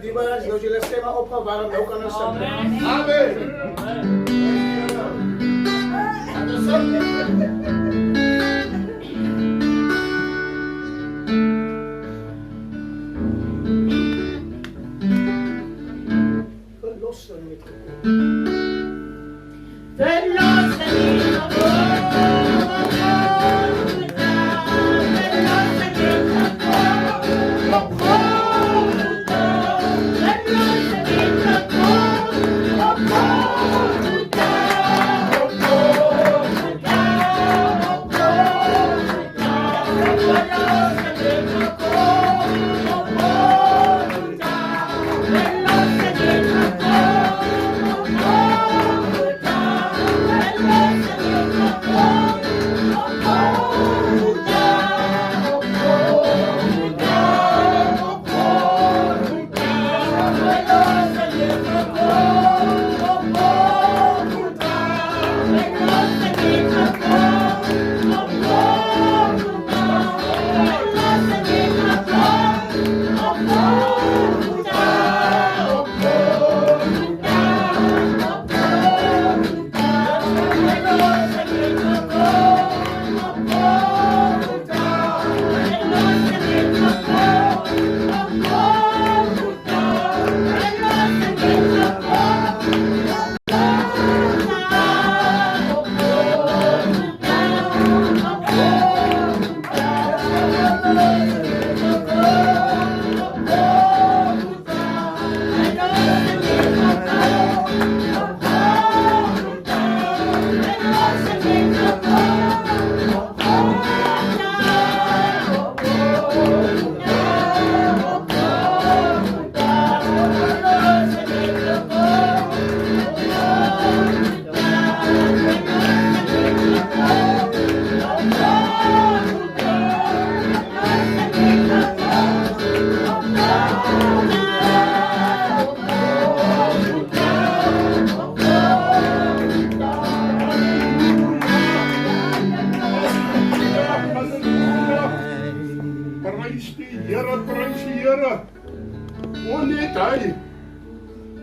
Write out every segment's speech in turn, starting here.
Here, die was, nou jullie stemmen opgewarmd, nou kan het zitten. Verlossen met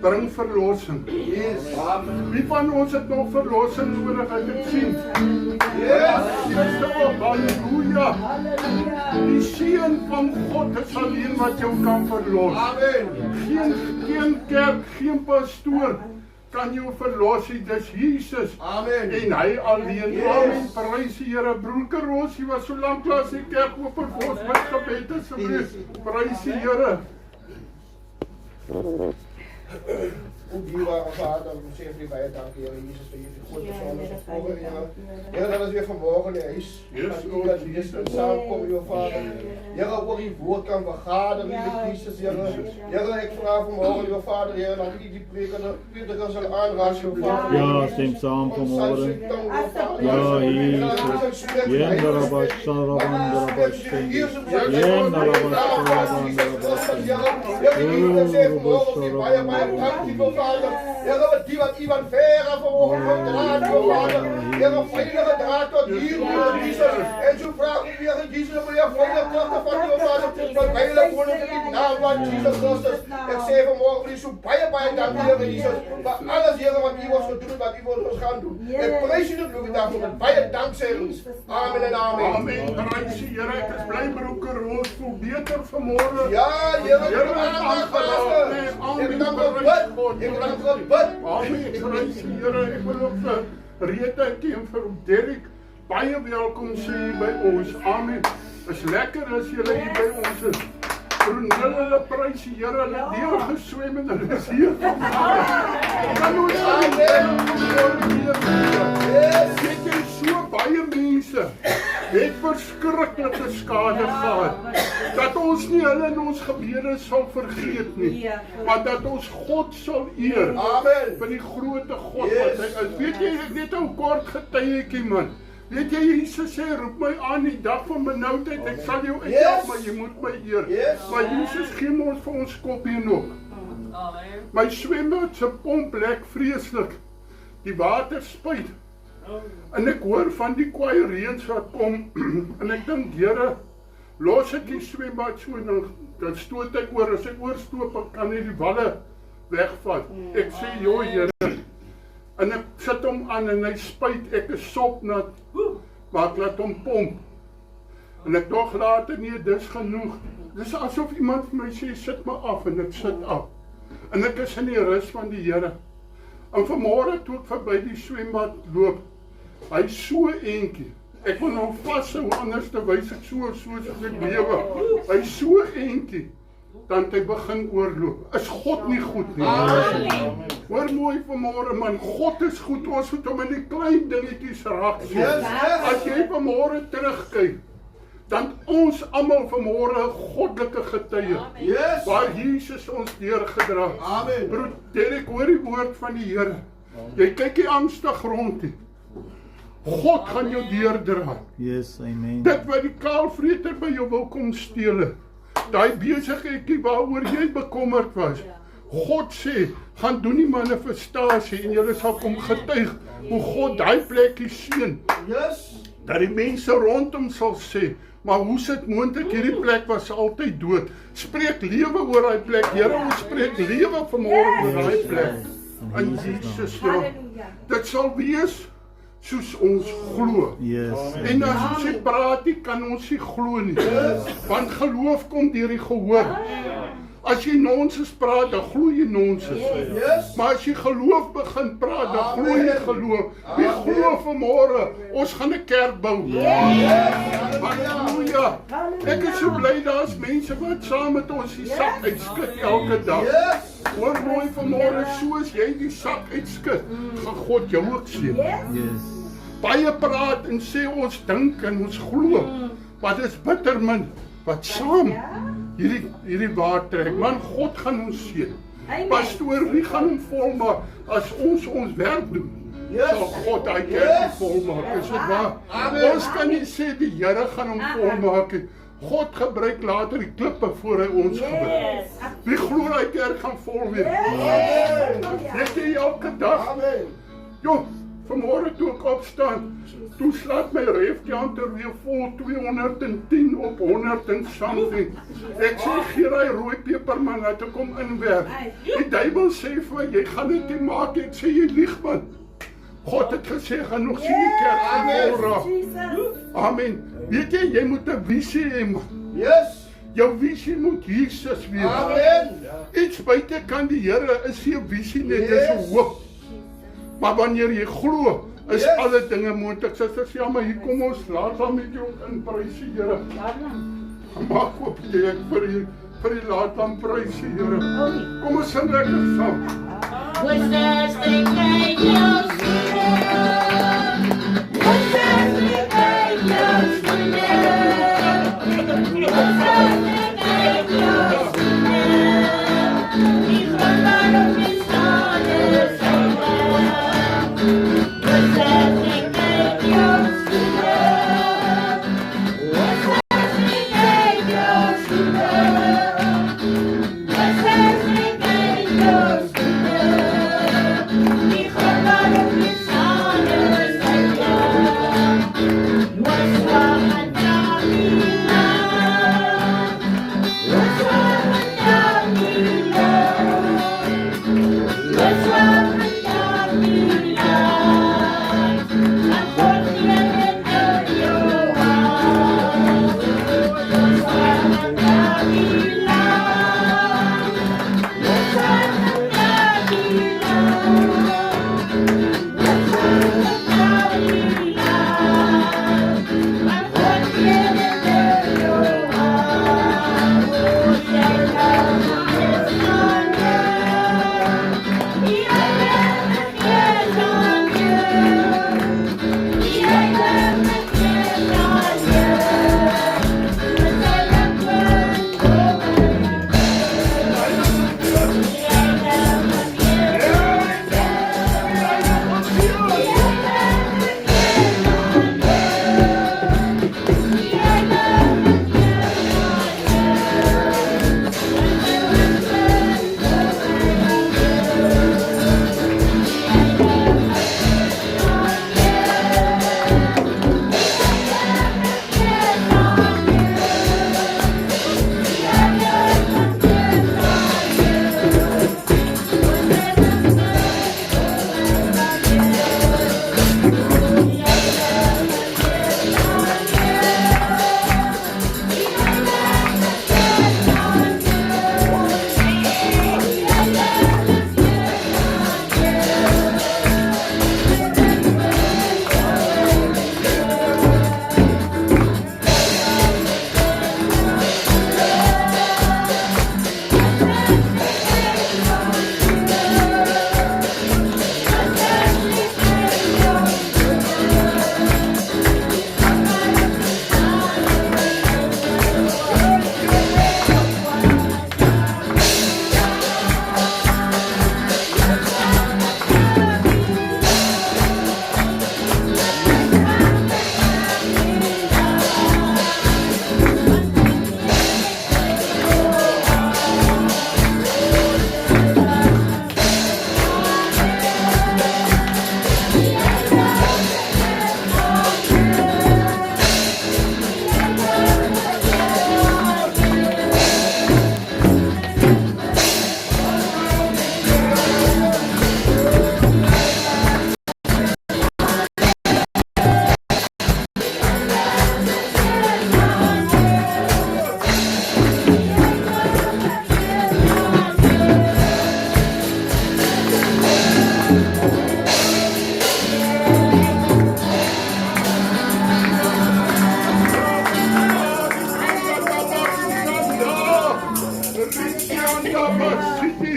bring verlossing. Wie van ons het nog verlossing nodig? Ek het sien. Halleluja. Die seën van God is alleen wat jou kan verlos. Geen kerk, geen pastoor kan jou verlos nie. Dis Jesus. En hy alleen. Amen. Prys die Here. Broer Rosie was so lank lank die kerk oop vir ons met gebed asseblief. Prys die Here. Hoe dierbaar Vader, we zeggen je bij het danken, Heer Jezus, dat je het goed persoonlijk vervolgen, Heer. Heer, dat is weer vanmorgen, Heer, dat je dit kunt samenkomen, Heer Vader. Heer, waar je woord kan vergaderen, Heer Christus, Heer. Heer, ik vraag vanmorgen, Heer Vader, Heer, dat je die prediker zal aanraken, Heer Vader. Ja, stem samen vanmorgen. Ja, Jezus. Jendarabas, Sarabandarabbas, Heer, die wat iemand verre vanmorgen van draad, Vader. Heer, een veilige draad tot hier, Heer Jezus. En zo vraag ik weer, Jezus, om je veilige krachten van je Vader. Dat wij wonen in de naam van Jezus Christus. Ik zeg vanmorgen, niet zo bij dank, Heer Jezus. Maar alles, Heer, wat u was doen, wat u voor ons gaan doen. Ik prijs je de bloed daarvoor, met bij het dankzeggen. Amen en amen. Amen. Prijs je, Heer. Ik is blij, broer Roos, voel beter vanmorgen. Ja, Heer, ik heb aandacht gehad. Ik dank God. Ik dank God. Amen, ek prijs die Here. Ek wil ook vir Rita en vir Derek baie welkom sê by ons. Amen. Is lekker as julle hier by ons is. Hulle prys die Here, hulle deel geswem en hulle is hier vanmorgen. Kan ons het jy so baie mense het verskriklike skade gehad, dat ons nie hulle in ons gebede sal vergeet nie, maar dat ons God sal eer. Amen. Vir die grote God wat hy is. Weet jy, net 'n kort getuieetjie man. Weet jy, Jesus sê, roep my aan die dag van benoudheid, ek sal jou uithelp, maar jy moet my eer. Maar Jesus gee ons vir ons kop hier nog. My swembad se pomp lek vreeslik. Die water spuit. En ek hoor van die kwaai reëns wat kom, en ek dink, Here, los ek die swembad so en dan stoot ek oor, as ek oorstoop, kan hy die walle wegvat. Ek sê, joh Here, en ek sit hom aan en hy spuit, ek is sopnat, maar ek laat hom pomp. En ek dog later, nee, dis genoeg. Dis asof iemand vir my sê, sit my af, en ek sit af. En ek is in die rus van die Here. En vanmorgen toe ek verby die swembad loop, hy is so eentjie. Ek wil nou vashou, anders te wys ek soos ek lewe. Hy is so eentjie, dan hy begin oorloop. Is God nie goed nie? Hoor mooi vanmorgen man, God is goed, ons moet hom in die klein dingetjies raak sien. As jy vanmorgen terugkyk, dan ons almal vanmorgen goddelike getuie, waar Jesus ons deurgedra. Broer Derek, hoor die woord van die Here. Jy kyk nie angstig rond nie. God gaan jou deurdra. Yes, amen. Dit wat die kaalvreter by jou wil kom steel, daai besigheidjie waaroor jy bekommerd was, God sê, gaan doen die manifestasie en julle sal kom getuig hoe God daai plekkie seën. Dat die mense rondom sal sê, maar hoe is dit moontlik, hierdie plek was altyd dood. Spreek lewe oor daai plek, Here, ons spreek lewe vanmôre oor daai plek. In Jesus naam. Dit sal wees soos ons glo. En as ons nie praat nie, kan ons nie glo nie. Want geloof kom deur die gehoor. As jy nonsens praat, dan glo jy nonsens. Maar as jy geloof begin praat, dan glo jy geloof. Wie glo vanmôre, ons gaan 'n kerk bou. Halleluja. Ek is so bly daar's mense wat saam met ons die sak uitskit elke dag. Hoor mooi vanmôre, soos jy die sak uitskit, gaan God jou ook seën. Baie praat en sê ons dink en ons glo, maar dit is bitter min wat saam hierdie waar trek. Man, God gaan ons seën. Pastoor, wie gaan hom volmaak as ons werk doen? Sal God daai kerk volmaak, is dit waar? Ons kan nie sê die Here gaan hom volmaak nie. God gebruik later die klippe voor hy ons gebruik. Wie glo daai kerk gaan vol wees? Weet jy elke dag? Jo, vanmôre toe ek opstaan, toe slaat my refkanter weer vol 210 op 100 en something. Ek sê, gee daai rooi peperman dat ek kom inwerk. Die duiwel sê vir my, jy gaan dit nie maak, ek sê, jy lieg man. God het gesê, gaan nog sien die kerk vol raak. Amen. Weet jy moet 'n visie hê man. Jou visie moet Jesus wees. Iets buite kan die Here is nie 'n visie net, dis 'n hoop. Maar wanneer jy glo, is alle dinge moontlik. Susters, ja, maar hier kom ons, laat dan met jou in prys die Here. Maak op jy ek vir die laat dan prys die Here. Kom ons sing lekker saam. Was that the angels was that the angels was that the angels die gaan op die stad was that the angels was that the angels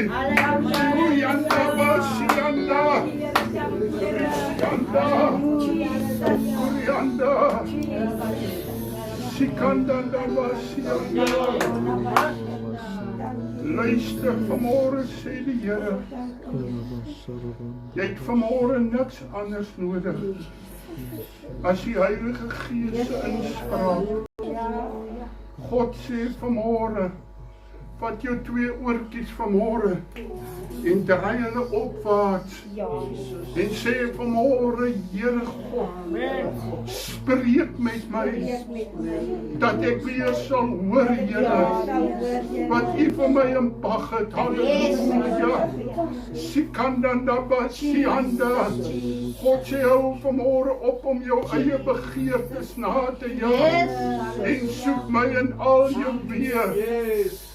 Kuyanda basianda. Yanda. Kuyanda. Sikanda basianda. Luister vanmorgen, sê die Here. Jy het vanmorgen niks anders nodig as die Heilige Gees se inspraak. God sê vanmorgen, vat jou 2 oortjies vanmorgen en draai hulle opwaarts en sê vanmorgen, Here God, spreek met my dat ek weer sal hoor, Here, wat U vir my in pag het. Halleluja. Sikandanda basianda. God sê hou vanmorgen op om jou eie begeertes na te jaag en soek my in al jou weer.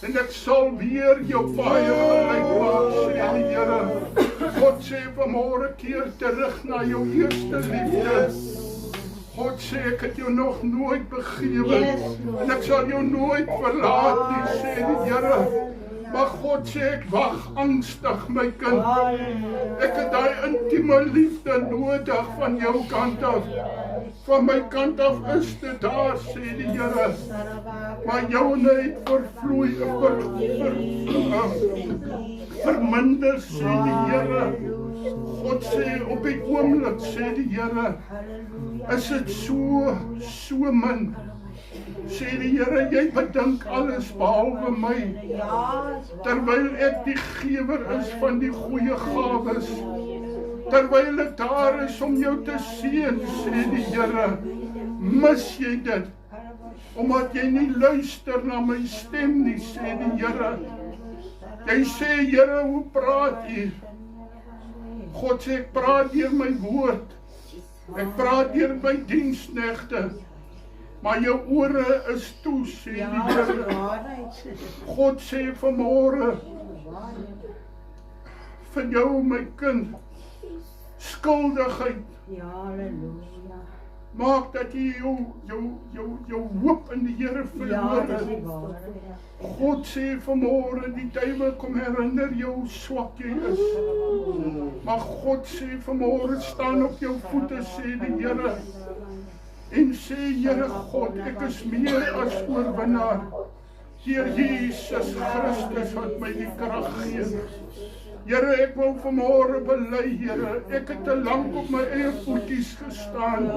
En ek sal weer jou baie gelyk maak, sê die Here. God sê vanmorgen keer terug na jou eerste liefde. God sê ek het jou nog nooit begewe en ek sal jou nooit verlaat nie, sê die Here. Maar God sê ek wag angstig, my kind. Ek het daai intieme liefde nodig van jou kant af. Van my kant af is dit daar, sê die Here. Maar joune het verminder, sê die Here. God sê op die oomblik, sê die Here, is dit so min. Sê die Here, jy bedink alles behalwe my. Terwyl ek die gewer is van die goeie gawes. Terwyl ek daar is om jou te seën, sê die Here, mis jy dit. Omdat jy nie luister na my stem nie, sê die Here. Jy sê, Here, hoe praat U? God sê, ek praat deur my woord. Ek praat deur my diensknegte. Maar jou ore is toe, sê die Here. God sê vanmorgen, vir jou, my kind, skuldigheid. Maak dat jy jou hoop in die Here verloor het. God sê vanmorgen, die duiwel kom herinner jou swak jy is. Maar God sê vanmorgen, staan op jou voete, sê die Here. En sê, Here God, ek is meer as oorwinnaar. Deur Jesus Christus wat my die krag gee. Here, ek wil vanmorgen bely, Here, ek het te lank op my eie voetjies gestaan.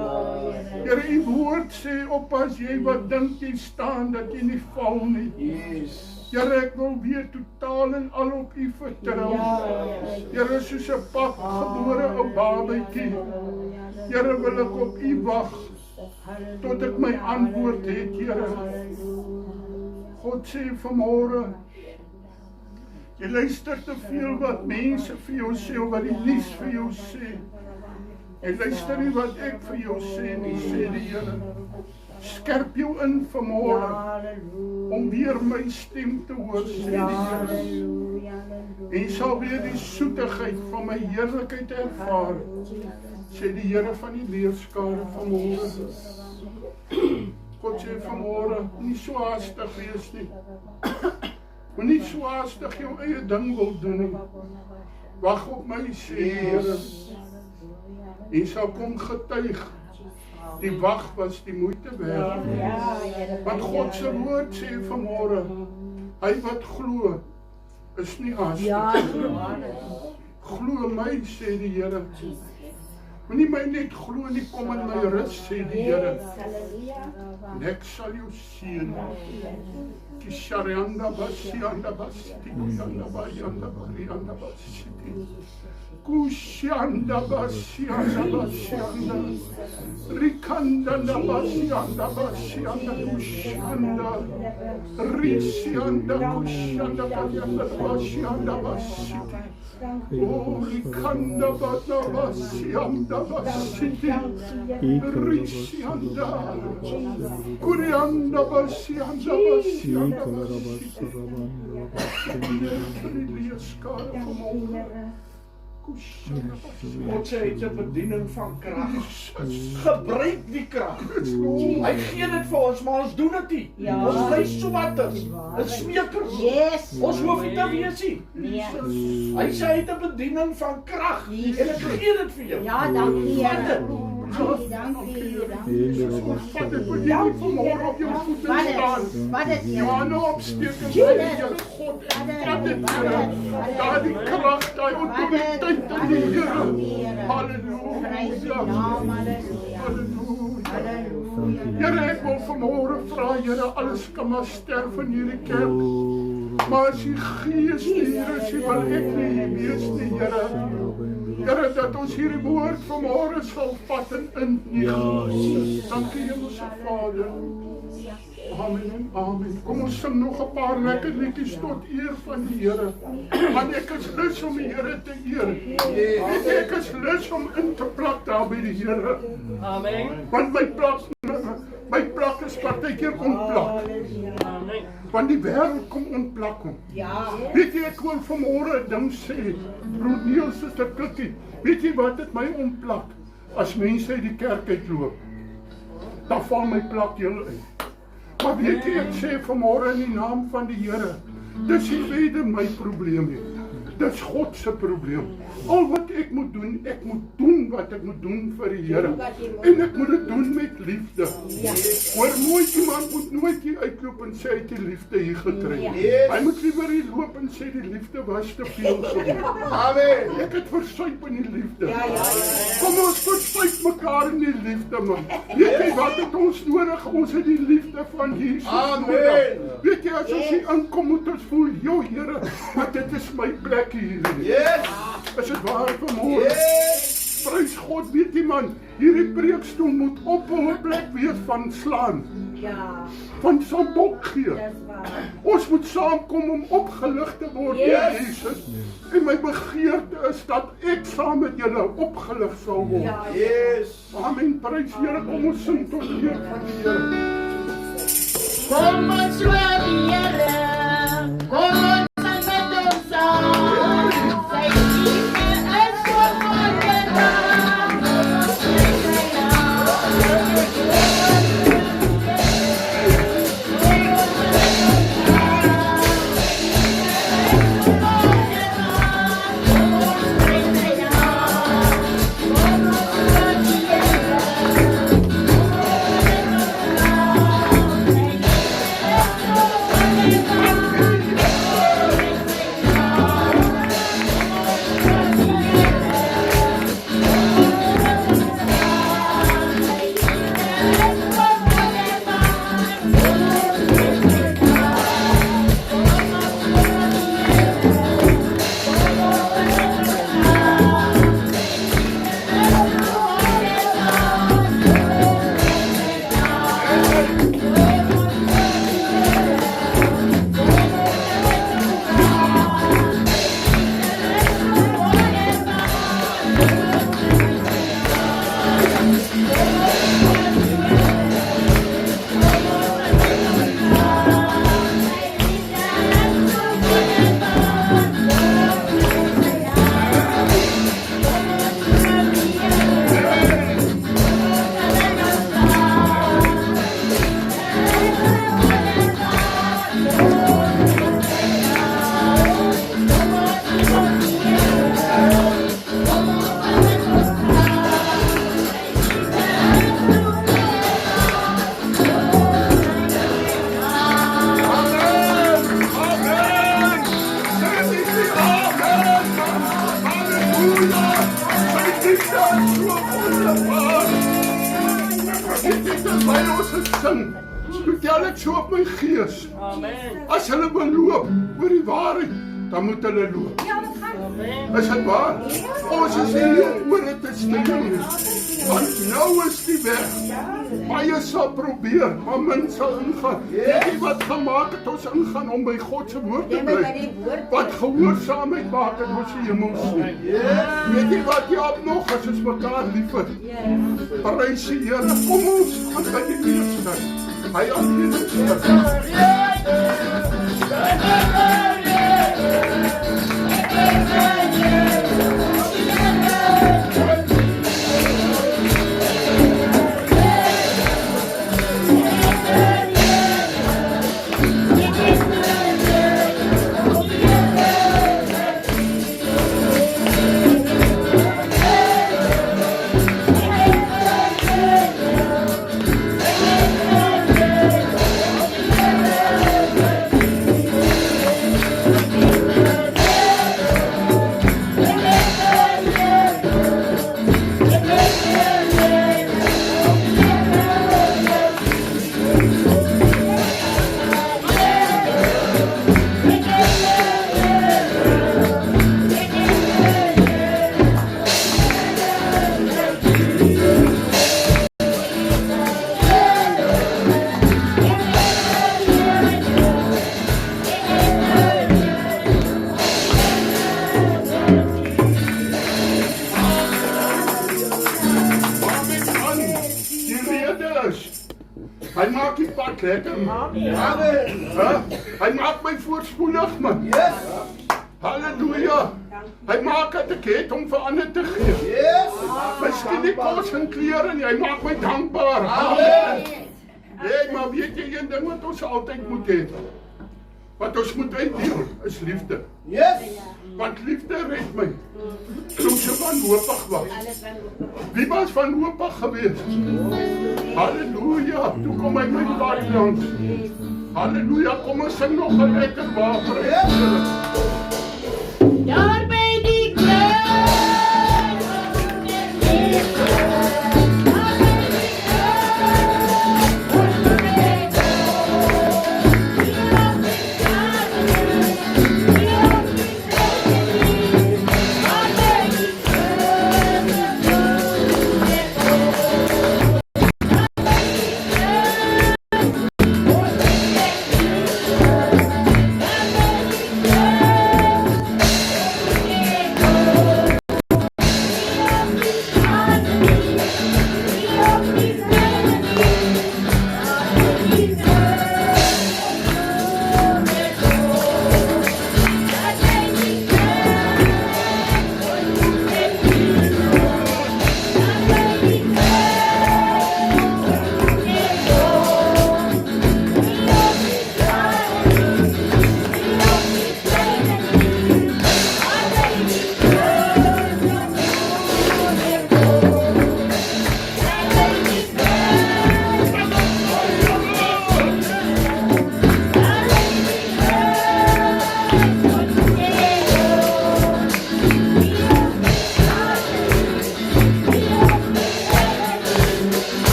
Here, U woord sê, oppas jy wat dink jy staan, dat jy nie val nie. Here, ek wil weer totaal en al op U vertrou. Here, soos 'n pasgebore ou babatjie. Here, wil ek op U wag, tot ek my antwoord het, Here. God sê vanmorgen, jy luister te veel wat mense vir jou sê, of wat die nuus vir jou sê. En luister nie wat ek vir jou sê nie, sê die Here. Skerp jou in vanmorgen, om weer my stem te hoor, sê die Here. En jy sal weer die soetigheid van my heerlikheid ervaar, sê die Here van die leerskare vanmorgen. God sê vanmorgen, nie so haastig wees nie. Maar nie so haastig jou eie ding wil doen nie. Wag op my, sê die Here. En sal kom getuig. Die wag was die moeite werd. Want God se woord sê vanmorgen, hy wat glo, is nie haastig. Glo my, sê die Here. Moenie my net glo nie, kom in my rus, sê die Here. En ek sal jou seën. Kisharianda basianda basti, yanda bayanda barianda basti. Kushanda basianda basianda. Rikanda basianda basianda kushanda. Risianda kushanda bayanda basianda basti. Oh, Rikanda basianda basti. Risianda. Kurianda basianda basianda. God sê hy het 'n bediening van krag. Gebruik die krag. Hy gee dit vir ons, maar ons doen dit nie. Ja. Ons bly swatters, ons smeekers. Yes. Ons hoef nie te wees nie. Nee. Hy sê hy het 'n bediening van krag en ek gee dit vir jou. Ja, dankie Vat Here. dit. Dankie, dankie. Vat dit vir jou vanmôre op jou voete staan. Wat is Ja, hier? nou opsteek en sê, Here God, vat dit Here. Daardie krag, daai autoriteit in die Here. Halleluja. Prys die naam, halleluja. Halleluja. Halleluja. Here, ek wil vanmôre vra, Here, alles kan maar sterf in hierdie kerk. Maar as die Gees hier is, wil ek nie hier wees nie, Here. Here, dat ons hierdie woord vanmôre sal vat en inneem. Dankie, Hemelse Vader. Amen en amen. Kom ons sing nog 'n paar lekker liedjies tot eer van die Here. Want ek is lus om die Here te eer. Ek is lus om in te plak daar by die Here. Amen. Want my plak is partykeer ontplak. Amen. Want die wêreld kom ontplak hom. Ja. Weet jy, ek wil vanmôre 'n ding sê. Broer Niels is 'n klikkie. Weet jy wat het my ontplak? As mense uit die kerk uitloop, dan val my plak heel uit. Maar weet jy, ek sê vanmôre in die naam van die Here, dis nie verder my probleem nie. Dis God se probleem. Al wat ek moet doen wat ek moet doen vir die Here. En ek moet dit doen met liefde. Hoor mooi, iemand moet nooit hier uitloop en sê hy het die liefde hier gekry. Hy moet liewer hier loop en sê die liefde was te veel gewees. Amen. Ek het versuip in die liefde. Kom ons versuip mekaar in die liefde, man. Weet jy wat het ons nodig? Ons het die liefde van Jesus nodig. Weet jy, as ons hier aankom, moet ons voel, jo Here, maar dit is my plek hier. Yes. Is dit waar vanmôre? Prys God, weet jy man, hierdie preekstoel moet op 'n plek wees van slaan. Ja, Van sambok gee. dis waar. Ons moet saamkom om opgelig te word deur Jesus. En my begeerte is dat ek saam met julle opgelig sal word. Ja, Yes. Amen. Prys Here, kom ons sing tot eer van die Here. Kom ons loof die Here, kom ons sing met hom saam. Sy liefde is so wonderbaar, kom ons sing sy naam. Vertel ek so op my gees. Amen. As hulle wil loop oor die waarheid, dan moet hulle loop. Is dit waar? Ons is hier om oor dit te stem. Want nou is die weg. Baie sal probeer, maar min sal ingaan. Weet jy wat gemaak het ons ingaan om by God se woord te bly? Wat gehoorsaamheid maak dat ons die hemel sien. Weet jy wat jy op nog as ons mekaar liefhet? Prys die Here. Kom ons gaan by die Here. Hy alleen is. Yeah. man. Amen. Hy maak my voorspoedig, man. Yes. Halleluja. Hy maak dat ek het om vir ander te gee. Yes. Miskien die kos en klere nie, hy maak my dankbaar. Amen. Nee, maar weet jy een ding wat ons altyd moet hê? Wat ons moet uitdeel, is liefde. Yes. Want liefde red my. Toen sy wanhopig was. Wie was wanhopig geweest? Halleluja, toe kom hy my pad langs. Halleluja, kom ons sing nog 'n lekker water. Daar by die kruis van Jezus.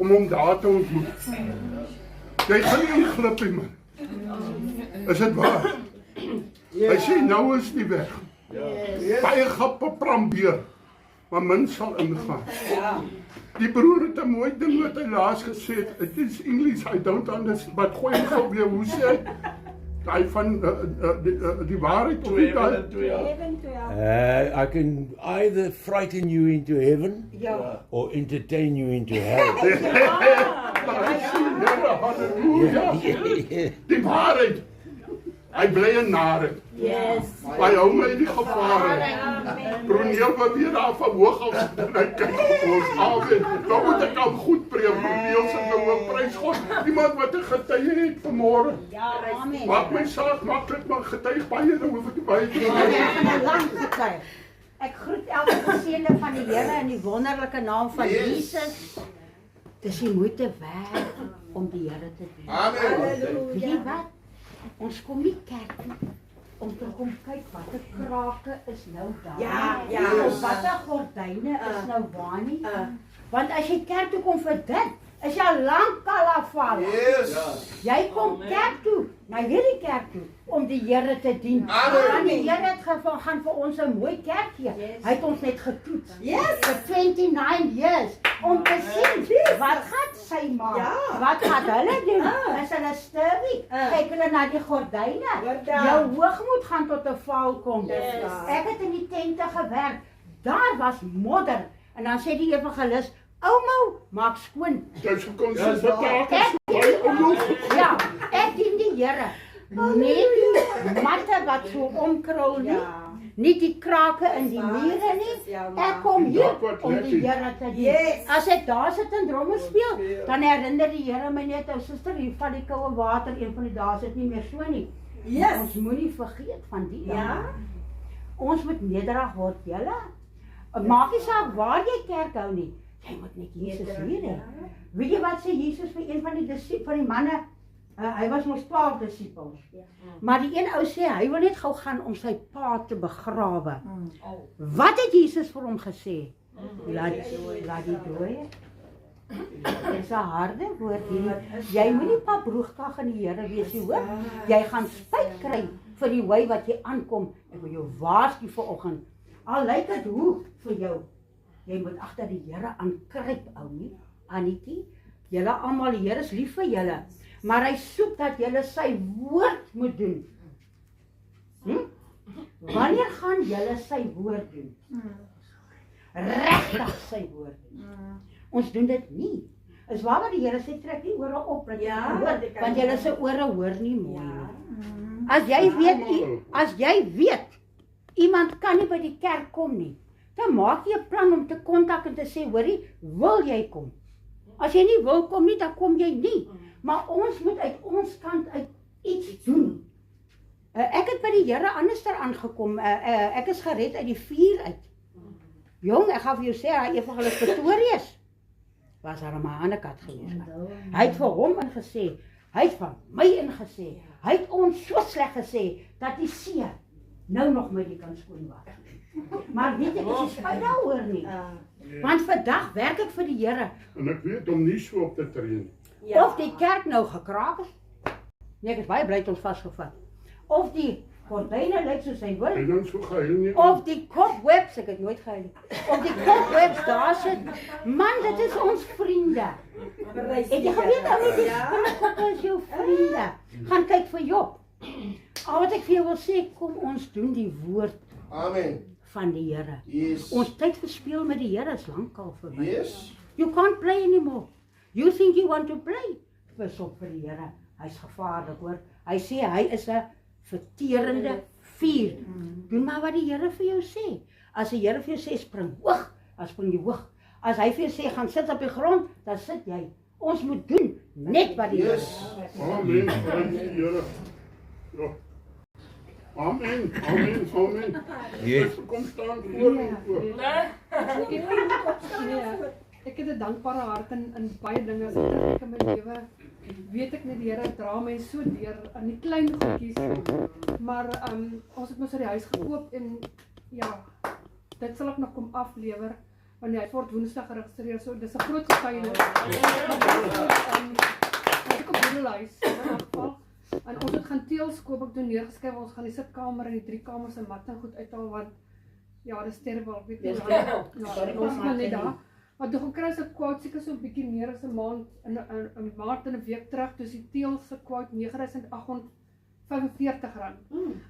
om hom daar te ontmoet. Jy gaan nie inglip nie, man. Is dit waar? Hy sê nou is die weg. Baie gappe prambeer, maar min sal ingaan. Die broer het 'n mooi ding wat hy laas gesê het. It is English, I don't understand, but gooi hom gou weer, hoe sê hy? Hy van die waarheid of nie daai? I can either frighten you into heaven or entertain you into hell. Halleluja. Die waarheid. Hy bly in narheid. Hy hou my in die gevare. Broneel wat weer daar van hoog af en hy kyk op ons. Amen. Dan moet ek al goed preek. Broneel se nou prys God. Iemand wat 'n getuie het vanmôre. Amen. Maak my saak maklik, maar getuig baie, nou hoef ek nie baie te Ek gaan 'n lang getuig. Ek groet elke geseënde van die Here in die wonderlike naam van Jesus. Dis die moeite werd om die Here te dien. Amen. Weet jy wat? Ons kom nie kerk toe om te kom kyk watter krake is nou daar. Of watter gordyne is nou waar nie. Want as jy kerk toe kom vir dit, is jy al lank al afval. Jy kom kerk toe, maar weer die kerk toe, om die Here te dien. Want die Here het gaan vir ons 'n mooi kerk gee. Hy het ons net getoets. Vir 29 years. Om te sien, wat gaan sy maak? Wat gaan hulle doen? Is hulle sturdy? Kyk hulle na die gordyne. Jou hoogmoed gaan tot 'n val kom. Ek het in die tente gewerk. Daar was modder. En dan sê die evangelis, ouma, maak skoon. Dis gekom so betak. Ja, ek dien die Here. Nie die matte wat so omkrul nie. Nie die krake in die mure nie. Ek kom hier om die Here te dien. As ek daar sit en dromme speel, dan herinner die Here my net, ou suster, hier van die koue water, een van die dae is dit nie meer so nie. Ons moenie vergeet van die dinge. Ons moet nederig word, julle. Maak nie saak waar jy kerk hou nie. Jy moet net Jesus weer hê. Weet jy wat sê Jesus vir een van die manne? Hy was mos 12 disippels. Maar die een ou sê, hy wil net gou gaan om sy pa te begrawe. Wat het Jesus vir hom gesê? Laat die dooie. Dit is 'n harde woord hier. Jy moet nie pabroegkag in die Here wees nie, hoor. Jy gaan spyt kry vir die wy wat jy aankom. Ek wil jou waarsku vanoggend. Al lyk dit hoe vir jou. Jy moet agter die Here aankruip, ou nie. Anetjie, julle almal, die Here is lief vir julle. Maar hy soek dat julle sy woord moet doen. Wanneer gaan julle sy woord doen? Regtig sy woord doen. Ons doen dit nie. Is waar wat die Here sê, trek die ore op, dat jy hoor, want julle se ore hoor nie mooi nie. As jy weet, iemand kan nie by die kerk kom nie, dan maak jy 'n plan om te kontak en te sê, hoorie, wil jy kom? As jy nie wil kom nie, dan kom jy nie. Maar ons moet uit ons kant uit iets doen. Ek het by die Here anderster aangekom, ek is gered uit die vuur uit. Jong, ek gaan vir jou sê, hy evangelis Pretorius was daar 'n ander kat gewees. Hy het vir hom ingesê, hy het van my ingesê, hy het ons so sleg gesê, dat die see nou nog met die kan skoon was. Maar weet jy, dit is spyt daaroor nie. Want vandag werk ek vir die Here. En ek weet om nie so op te tree. Of die kerk nou gekraak is, nee, ek is baie bly het ons vasgevat. Of die gordyne lyk soos hy wil. En dan so gehuil nie. Of die cobwebs, ek het nooit gehuil. Of die cobwebs daar sit. Man, dit is ons vriende. Het jy geweet dat met die spinnekoppe is jou vriende? Gaan kyk vir Job. Al wat ek vir jou wil sê, kom ons doen die woord Amen. van die Here. Yes. Ons tyd verspeel met die Here is lankal verby. Yes. You can't play anymore. You think you want to play? Pas op vir die Here. Hy's gevaarlik hoor. Hy sê hy is 'n verterende vuur. Doen maar wat die Here vir jou sê. As die Here vir jou sê spring hoog, dan spring jy hoog. As hy vir jou sê gaan sit op die grond, dan sit jy. Ons moet doen net wat die Here sê. Amen. Dank die Here. Ja. Amen. Yes. Kom staan voor. Ek het 'n dankbare hart in baie dinge as ek kyk in my lewe. Weet ek net die Here dra my so deur aan die klein goedjies. Maar ons het mos uit die huis gekoop en ja, dit sal ek nog kom aflewer want hy word Woensdag geregistreer. So dis 'n groot getuienis. Ek op die huis in geval. En ons het gaan teels koop, ek toe neergeskryf, ons gaan die sitkamer en die 3 kamers en mat en goed uithaal want ja, dis terrible, ek weet nie. Ons gaan net daar. Maar toe gekry se quote seker so 'n bietjie meer as 'n maand in 'n maand en 'n week terug, toe die teels se quote R9.845.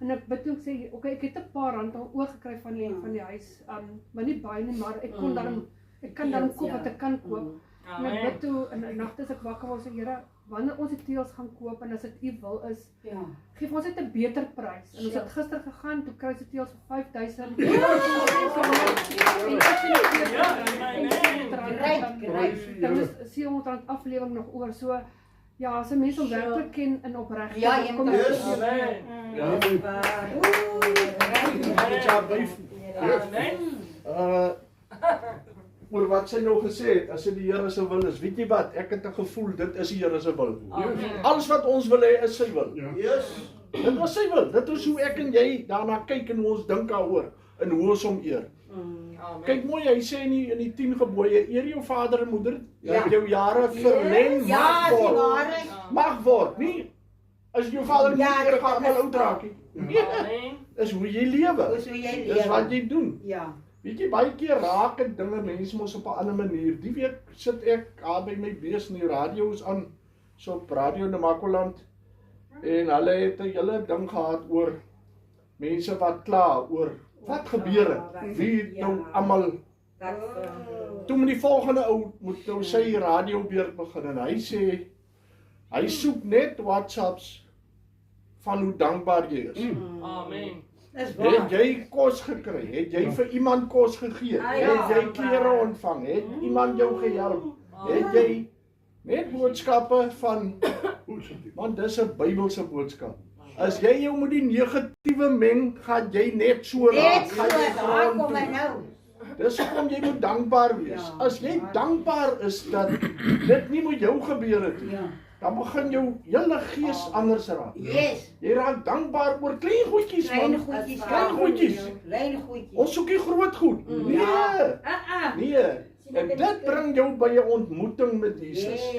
En ek bid toe ek sê, okay, ek het 'n paar rand al oorgekry van die huis, maar nie baie nie, maar ek kan dan koop wat ek kan koop. En ek bid toe in die nagte as ek wakker was, Here, wanneer ons die teels gaan koop en as dit u wil is, geef ons net 'n beter prys. En ons het gister gegaan, toe kry ons die teels vir R5,000. Dan is R700 aflewering nog oor. So ja, as 'n mens hom werklik ken en opreg. Ja, jy moet Oor wat sy nou gesê het, as dit die Here se wil is, weet jy wat, ek het 'n gevoel, dit is die Here se wil. Alles wat ons wil hê, is sy wil. Yes. Dit was sy wil, dit is hoe ek en jy daarna kyk en hoe ons dink daaroor, en hoe ons hom eer. Kyk mooi, hy sê in die 10 gebooie, eer jou vader en moeder, dat jou jare verleng mag word, nie, as jou vader en moeder gaan mal oud raak, nee, is hoe jy lewe, is wat jy doen. Weet jy, baie keer raak ek dinge mense mos op 'n ander manier. Die week sit ek by my bees en die radio is aan, so op Radio Namakoland, en hulle het 'n hele ding gehad oor mense wat kla oor wat gebeur het, wie nou almal. Toe met die volgende ou moet nou sy radiobeurt begin en hy sê, hy soek net WhatsApps van hoe dankbaar jy is. Amen. Het jy kos gekry? Het jy vir iemand kos gegee? Het jy klere ontvang? Het iemand jou gehelp? Het jy net boodskappe van, want dis 'n Bybelse boodskap. As jy jou met die negatiewe meng, gaan jy net so raak. Dis hoekom jy moet dankbaar wees. As jy dankbaar is dat dit nie met jou gebeur het nie, dan begin jou hele gees anders raak. Jy raak dankbaar oor klein goedjies, man. Klein goedjies. Ons soek nie groot goed. Nee. En dit bring jou by 'n ontmoeting met Jesus.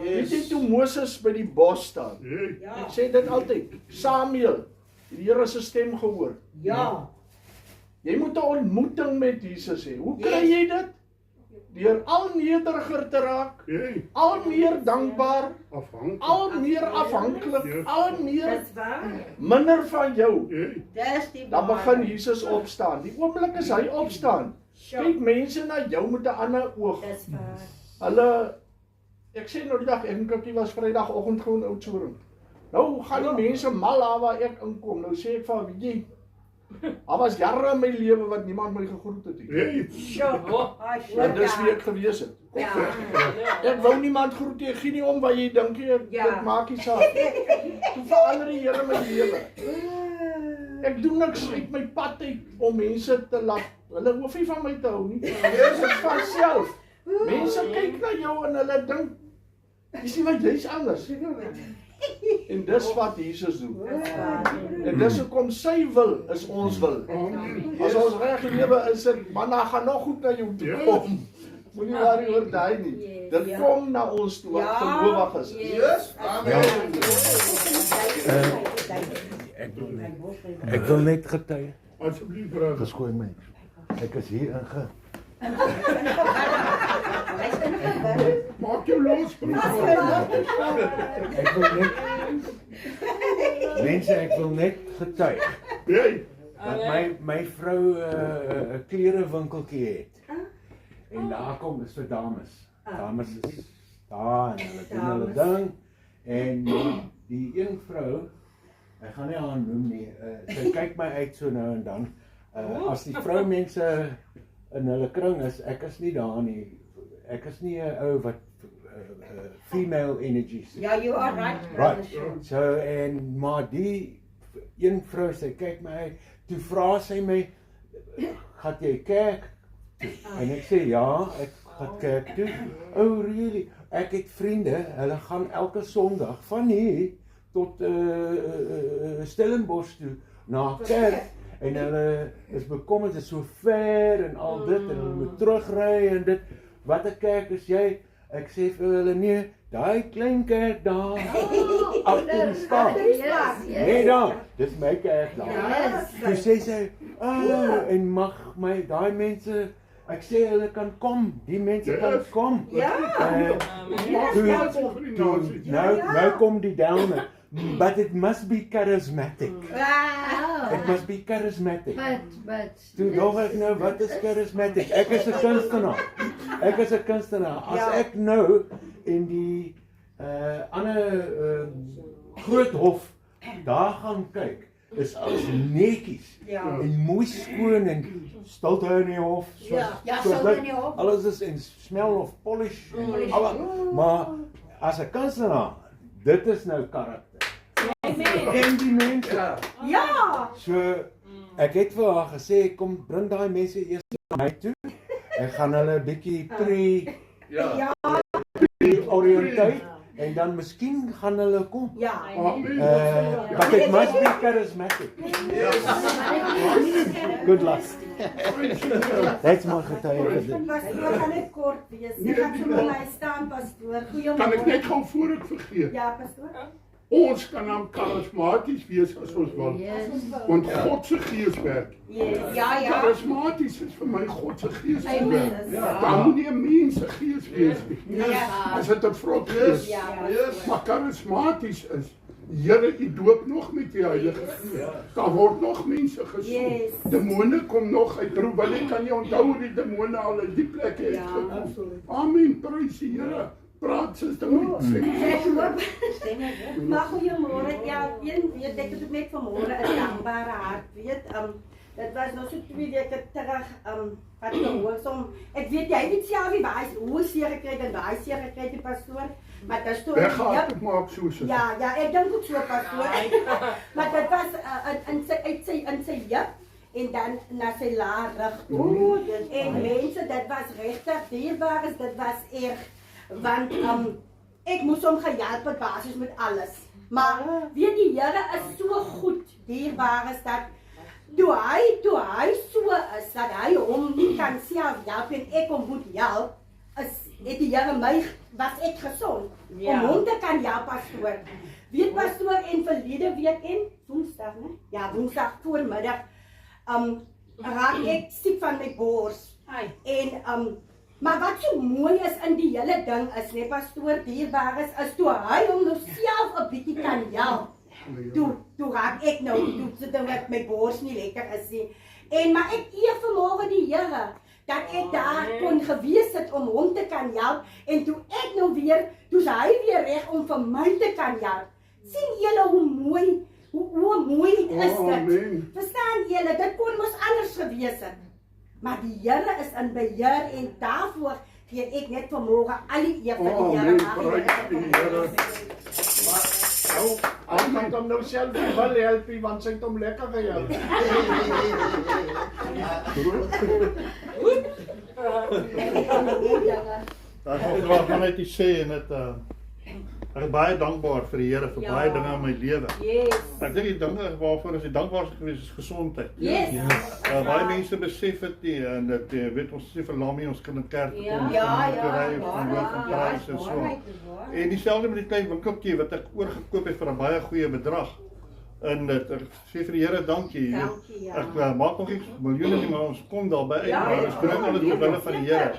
Weet jy toe Moses by die bos staan? Ek sê dit altyd. Samuel, die Here se stem gehoor. Jy moet 'n ontmoeting met Jesus hê. Hoe kry jy dit? deur al nederiger te raak, Hey, al meer dankbaar, afhankelijk. al meer afhanklik, Yes. al meer Dis waar. minder van jou. Hey, Dis die Dan begin Jesus opstaan. Die oomblik as hy opstaan, kyk mense na jou met 'n ander oog. Dis waar. Hulle, ek sê nou die dag, ek en Kikkie was Vrydagoggend gewoon Oudtshoorn. Nou gaan die mense mal daar waar ek inkom. Nou sê ek van, weet jy, daar was jare in my lewe wat niemand my gegroet het. hey, En dis wie ek gewees het. Ek wou niemand groet, ek gee nie om wat jy dink nie, dit maak nie saak. Toe verander die Here my lewe. Ek doen niks uit my pad uit om mense te laat, hulle hoef nie van my te hou nie. Dit is van self. Mense kyk na jou en hulle dink, jy sien wat jy's anders. En dis wat Jesus doen. En dis hoekom sy wil is ons wil. As ons reg lewe is dit, maar dan gaan nog goed na jou toe kom. Moenie worry oor daai nie. Dit kom na ons toe wat gelowig is. Yes, amen. Ek wil net getuig. alsjeblieft, brother. Verskooi my. Ek is hier inge. Maak jou los, brother. Ek wil net mense, ek wil net getuig Hey, dat my vrou 'n klerewinkeltjie het. En daar kom is vir dames. Dames is daar en hulle doen hulle ding. En die een vrou, ek gaan nie haar noem nie, sy kyk my uit so nou en dan. As die vroumense in hulle kring is, ek is nie daar nie. Ek is nie 'n ou wat female energies. Ja, you are right. Right. So en maar die een vrou sy kyk my uit, toe vra sy my, "Gaan jy kerk?" En ek sê ja, ek gaan kerk toe. Oh really? Ek het vriende, hulle gaan elke Sondag van hier tot Stellenbosch toe na kerk. En hulle is bekommerd, dit is so ver en al dit en hulle moet terugry en dit. Wat 'n kerk is jy? Ek sê vir hulle nee, daai klein kerk daar agter die stad. Nee dan, dis my kerk daar. Toe sê sy, en mag my daai mense, ek sê hulle kan kom, die mense kan kom. Nou kom die downer. But it must be charismatic. It must be charismatic. But Toe dog ek nou, wat is charismatic? Ek is 'n kunstenaar. Ek is 'n kunstenaar. As ek nou in die ander groot hof daar gaan kyk, is alles netjies en mooi skoon en stilte in die hof. Stilte in die hof. Alles is in smell of polish. Maar as 'n kunstenaar, dit is nou karakter. Ken die mense. Ja. So ek het vir haar gesê, kom bring daai mense eers na my toe. Ek gaan hulle 'n bietjie oriënteer en dan miskien gaan hulle kom. But it must be charismatic. Good luck. That's my getuige. Pastoor, kan net kort wees. Ek gaan sommer my staan, pastoor. Goeiemôre. kan ek net gou voor ek vergeet? Ja, pastoor. Ons kan dan charismaties wees as ons wil. Want God se gees werk. Charismaties is vir my God se gees. Dan moet nie 'n mens se gees wees nie. As dit 'n vrot is. Maar charismaties is, Here, U doop nog met die Heilige Gees. Daar word nog mense gesond. Demone kom nog uit. Broer Willie, kan jy onthou hoe die demone al in die plek het gekom? Amen, prys die Here. Praat sister met Maar goeiemôre. Ja, weet ek het net vanmôre 'n dankbare hart, weet. Dit was nog so 2 weke terug, wat gehoor som. Ek weet jy weet self wie hy hoe seer gekry en daai seer gekry die pastoor, maar dit stoor. Ek gaan dit maak soos dit. Ja, ek dink ook so pastoor. Maar dit was in sy heup en dan na sy laar rug. En mense, dit was regtig dierbaar, dit was erg. Want ek moes hom gehelp het basies met alles. Maar weet die Here is so goed, dierbaar is dat toe hy so is dat hy hom nie kan self help en ek hom moet help, het die Here my was ek gesond om hom te kan help pastoor. Weet pastoor en verlede week en Woensdag, né? Ja, Woensdag voormiddag raak ek siek van my bors. En Maar wat so mooi is in die hele ding is, nee, pastoor dierbaar is toe hy hom nou self 'n bietjie kan help. Toe raak ek nou, toe sit met my bors nie lekker is nie. Maar ek eer vanmôre die Here, dat ek daar kon gewees het om hom te kan help, en toe ek nou weer, toe's hy weer reg om vir my te kan help. Sien julle hoe mooi is dit? Verstaan julle, dit kon mos anders gewees het. Maar die Here is in beheer en daarvoor gee ek net vanmôre al die eer vir die Here. Prys die Here. Hy moet hom nou self wel help, want sy het hom lekker gehelp. Daar is nog wat net te sê en dit ek is baie dankbaar vir die Here vir baie dinge in my lewe. Ek dink die dinge waarvoor is dankbaar gewees is gesondheid. Baie mense besef dit nie en dit weet ons sê vir Lamie ons kan in kerk kom. En so. En dieselfde met die klein winkeltjie wat ek oorgekoop het vir 'n baie goeie bedrag. En dit ek sê vir die Here dankie. Ek maak nog nie miljoene nie, maar ons kom daarby uit. Maar ons bring alles ter wille van die Here.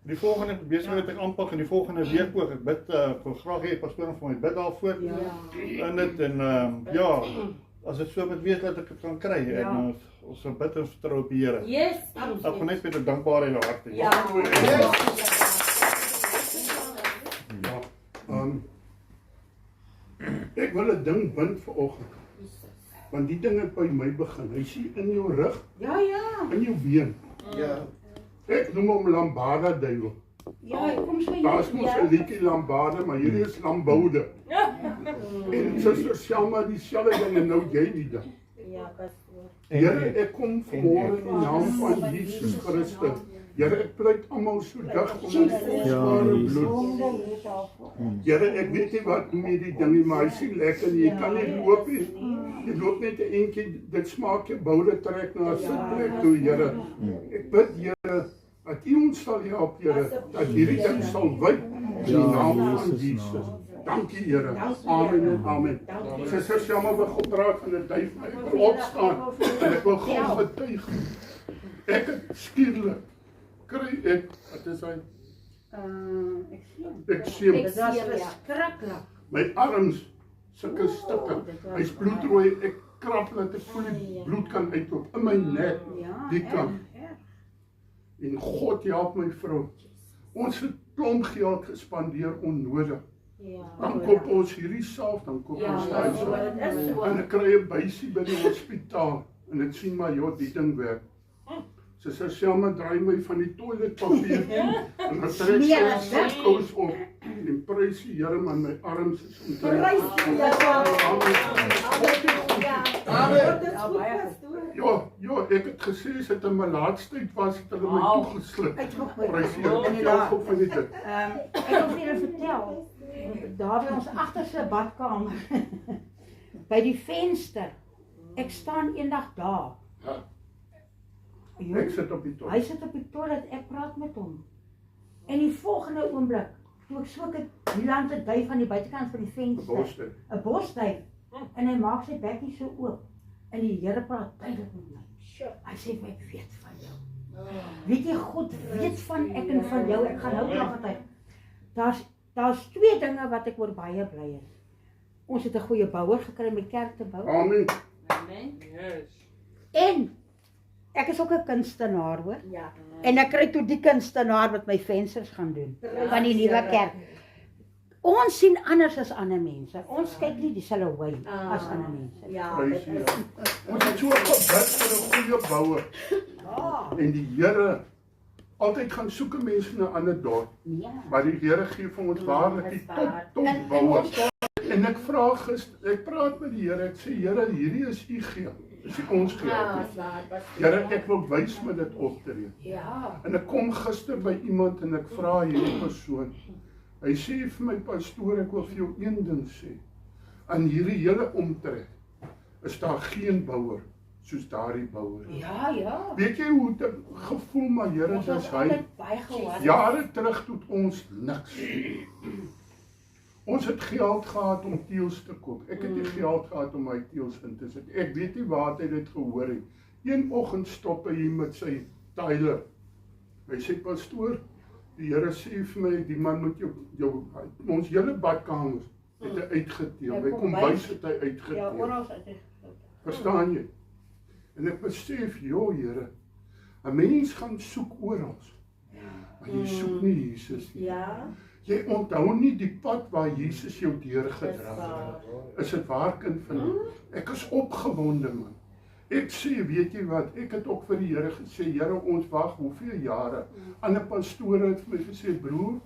Die volgende besigheid wat ek aanpak in die volgende week ook. Ek bid vir graag hê pastoor vir my bid daarvoor. In dit en ja, as dit so moet wees dat ek dit kan kry en ons bid en vertrou op die Here. Ek wil net met 'n dankbare hart. Ek wil 'n ding bind vanoggend. Want die ding het by my begin. Hy sien in jou rug. In jou been. Ek noem hom lambada duiwel. Daar's mos 'n liedjie lambada, maar hierdie is lamboude. En suster Selma dieselfde ding en nou jy die ding. Here, ek kom vanmôre in die naam van Jesus Christus. Here, ek pleit almal so dig om ons kosbare bloed. Here, ek weet nie wat doen jy die ding nie, maar hy sien lekker nie. Jy kan nie loop nie. Jy loop net 'n entjie, dit smaak jou boude trek na 'n sitplek toe, Here. Ek bid, Here, dat U ons sal help, Here, dat hierdie ding sal wyk in die naam van Jesus. Dankie, Here. Amen en amen. Suster Selma wil God raak van 'n duif. Ek wil opstaan en ek wil God getuig. Ek het skielik kry ek, wat is hy? Ekseem. Dit was verskriklik. My arms, sulke stukke. Hy's bloedrooi, ek krap dat ek voel die bloed kan uitloop in my nek, die kant. En God help my vrou. Ons het klomp geld gespandeer onnodig. Dan koop ons hierdie salf, dan koop ons daai salf. En ek kry 'n bysie by die hospitaal en ek sien maar ja, die ding werk. Suster Selma draai my van die toiletpapier en dan trek sy kous op en prys die Here man, my arms is omtrent. Ja, ek het gesê as dit in my laatstyd was, het hulle my toegesluk. Prys die Here, vertel gou van dit. Ek wil vir julle vertel, daar by ons agterste badkamer, by die venster, ek staan eendag daar. Ek sit op die toilet. Hy sit op die toilet, ek praat met hom. En die volgende oomblik, toe ek so die lande duif aan die buitekant van die venster, 'n bosduif, en hy maak sy bekkie so oop, en die Here praat duidelik met my. Hy sê, ek weet van jou. Weet jy, God weet van ek en van jou, ek gaan nou klaar Daar's twee dinge wat ek oor baie bly is. Ons het 'n goeie bouer gekry om die kerk te bou. Amen. En ek is ook 'n kunstenaar, hoor. En ek kry toe die kunstenaar wat my vensters gaan doen van die nuwe kerk. Ons sien anders as ander mense. Ons kyk nie dieselfde wy as ander mense. Ons het so gebid vir 'n goeie bouer. En die Here altyd gaan soek 'n mens in 'n ander dorp. Maar die Here gee vir ons waarlik die top bouer. En ek vra gister, ek praat met die Here, ek sê Here, hierdie is U geld. Dis nie ons geld. Here, ek wil wys met dit optree. En ek kom gister by iemand en ek vra hierdie persoon. Hy sê vir my pastoor, ek wil vir jou een ding sê. Aan hierdie hele omtrek is daar geen bouer soos daardie bouer. Weet jy hoe dit gevoel, maar Here, dis hy. Jare terug toe ons niks. Ons het geld gehad om teels te koop. Ek het nie geld gehad om my teels in te sit. Ek weet nie waar hy dit gehoor het. Een oggend stop hy met sy Tyler. Hy sê, pastoor, Die Here sê vir my, die man moet ons hele badkamers het hy uitgeteel. My kombuis het hy uitgeteel. Verstaan jy? En ek besef, Here, 'n mens gaan soek oral. Maar jy soek nie Jesus nie. Jy onthou nie die pad waar Jesus jou deurgedra het. Is dit waar, kind van my? Ek is opgewonde, man. Ek sê, weet jy wat, ek het ook vir die Here gesê, Here, ons wag hoeveel jare. Ander pastore het vir my gesê, broer,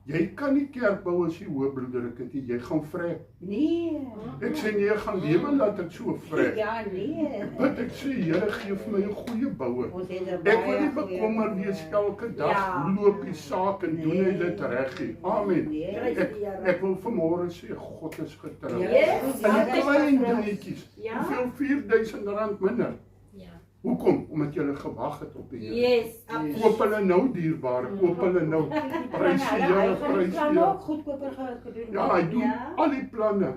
jy kan nie kerk bou as jy hoëbloeddruk het, jy gaan vrek. Nee. Ek sê, nee, ek gaan lewe laat ek so vrek. Ja, nee. Wat ek sê, Here, gee vir my 'n goeie boue. Ek wil nie bekommer wees elke dag, hoe loop die saak en doen hy dit reg nie. Amen. Ek wil vanmôre sê, God is getrou. En die klein dingetjies, hoeveel R4,000 minder. Hoekom? Omdat jy gewag het op die Here. Koop hulle nou dierbare, koop hulle nou. Prys die Here, prys die Here. Goedkoper gedoen. Ja, hy doen al die planne.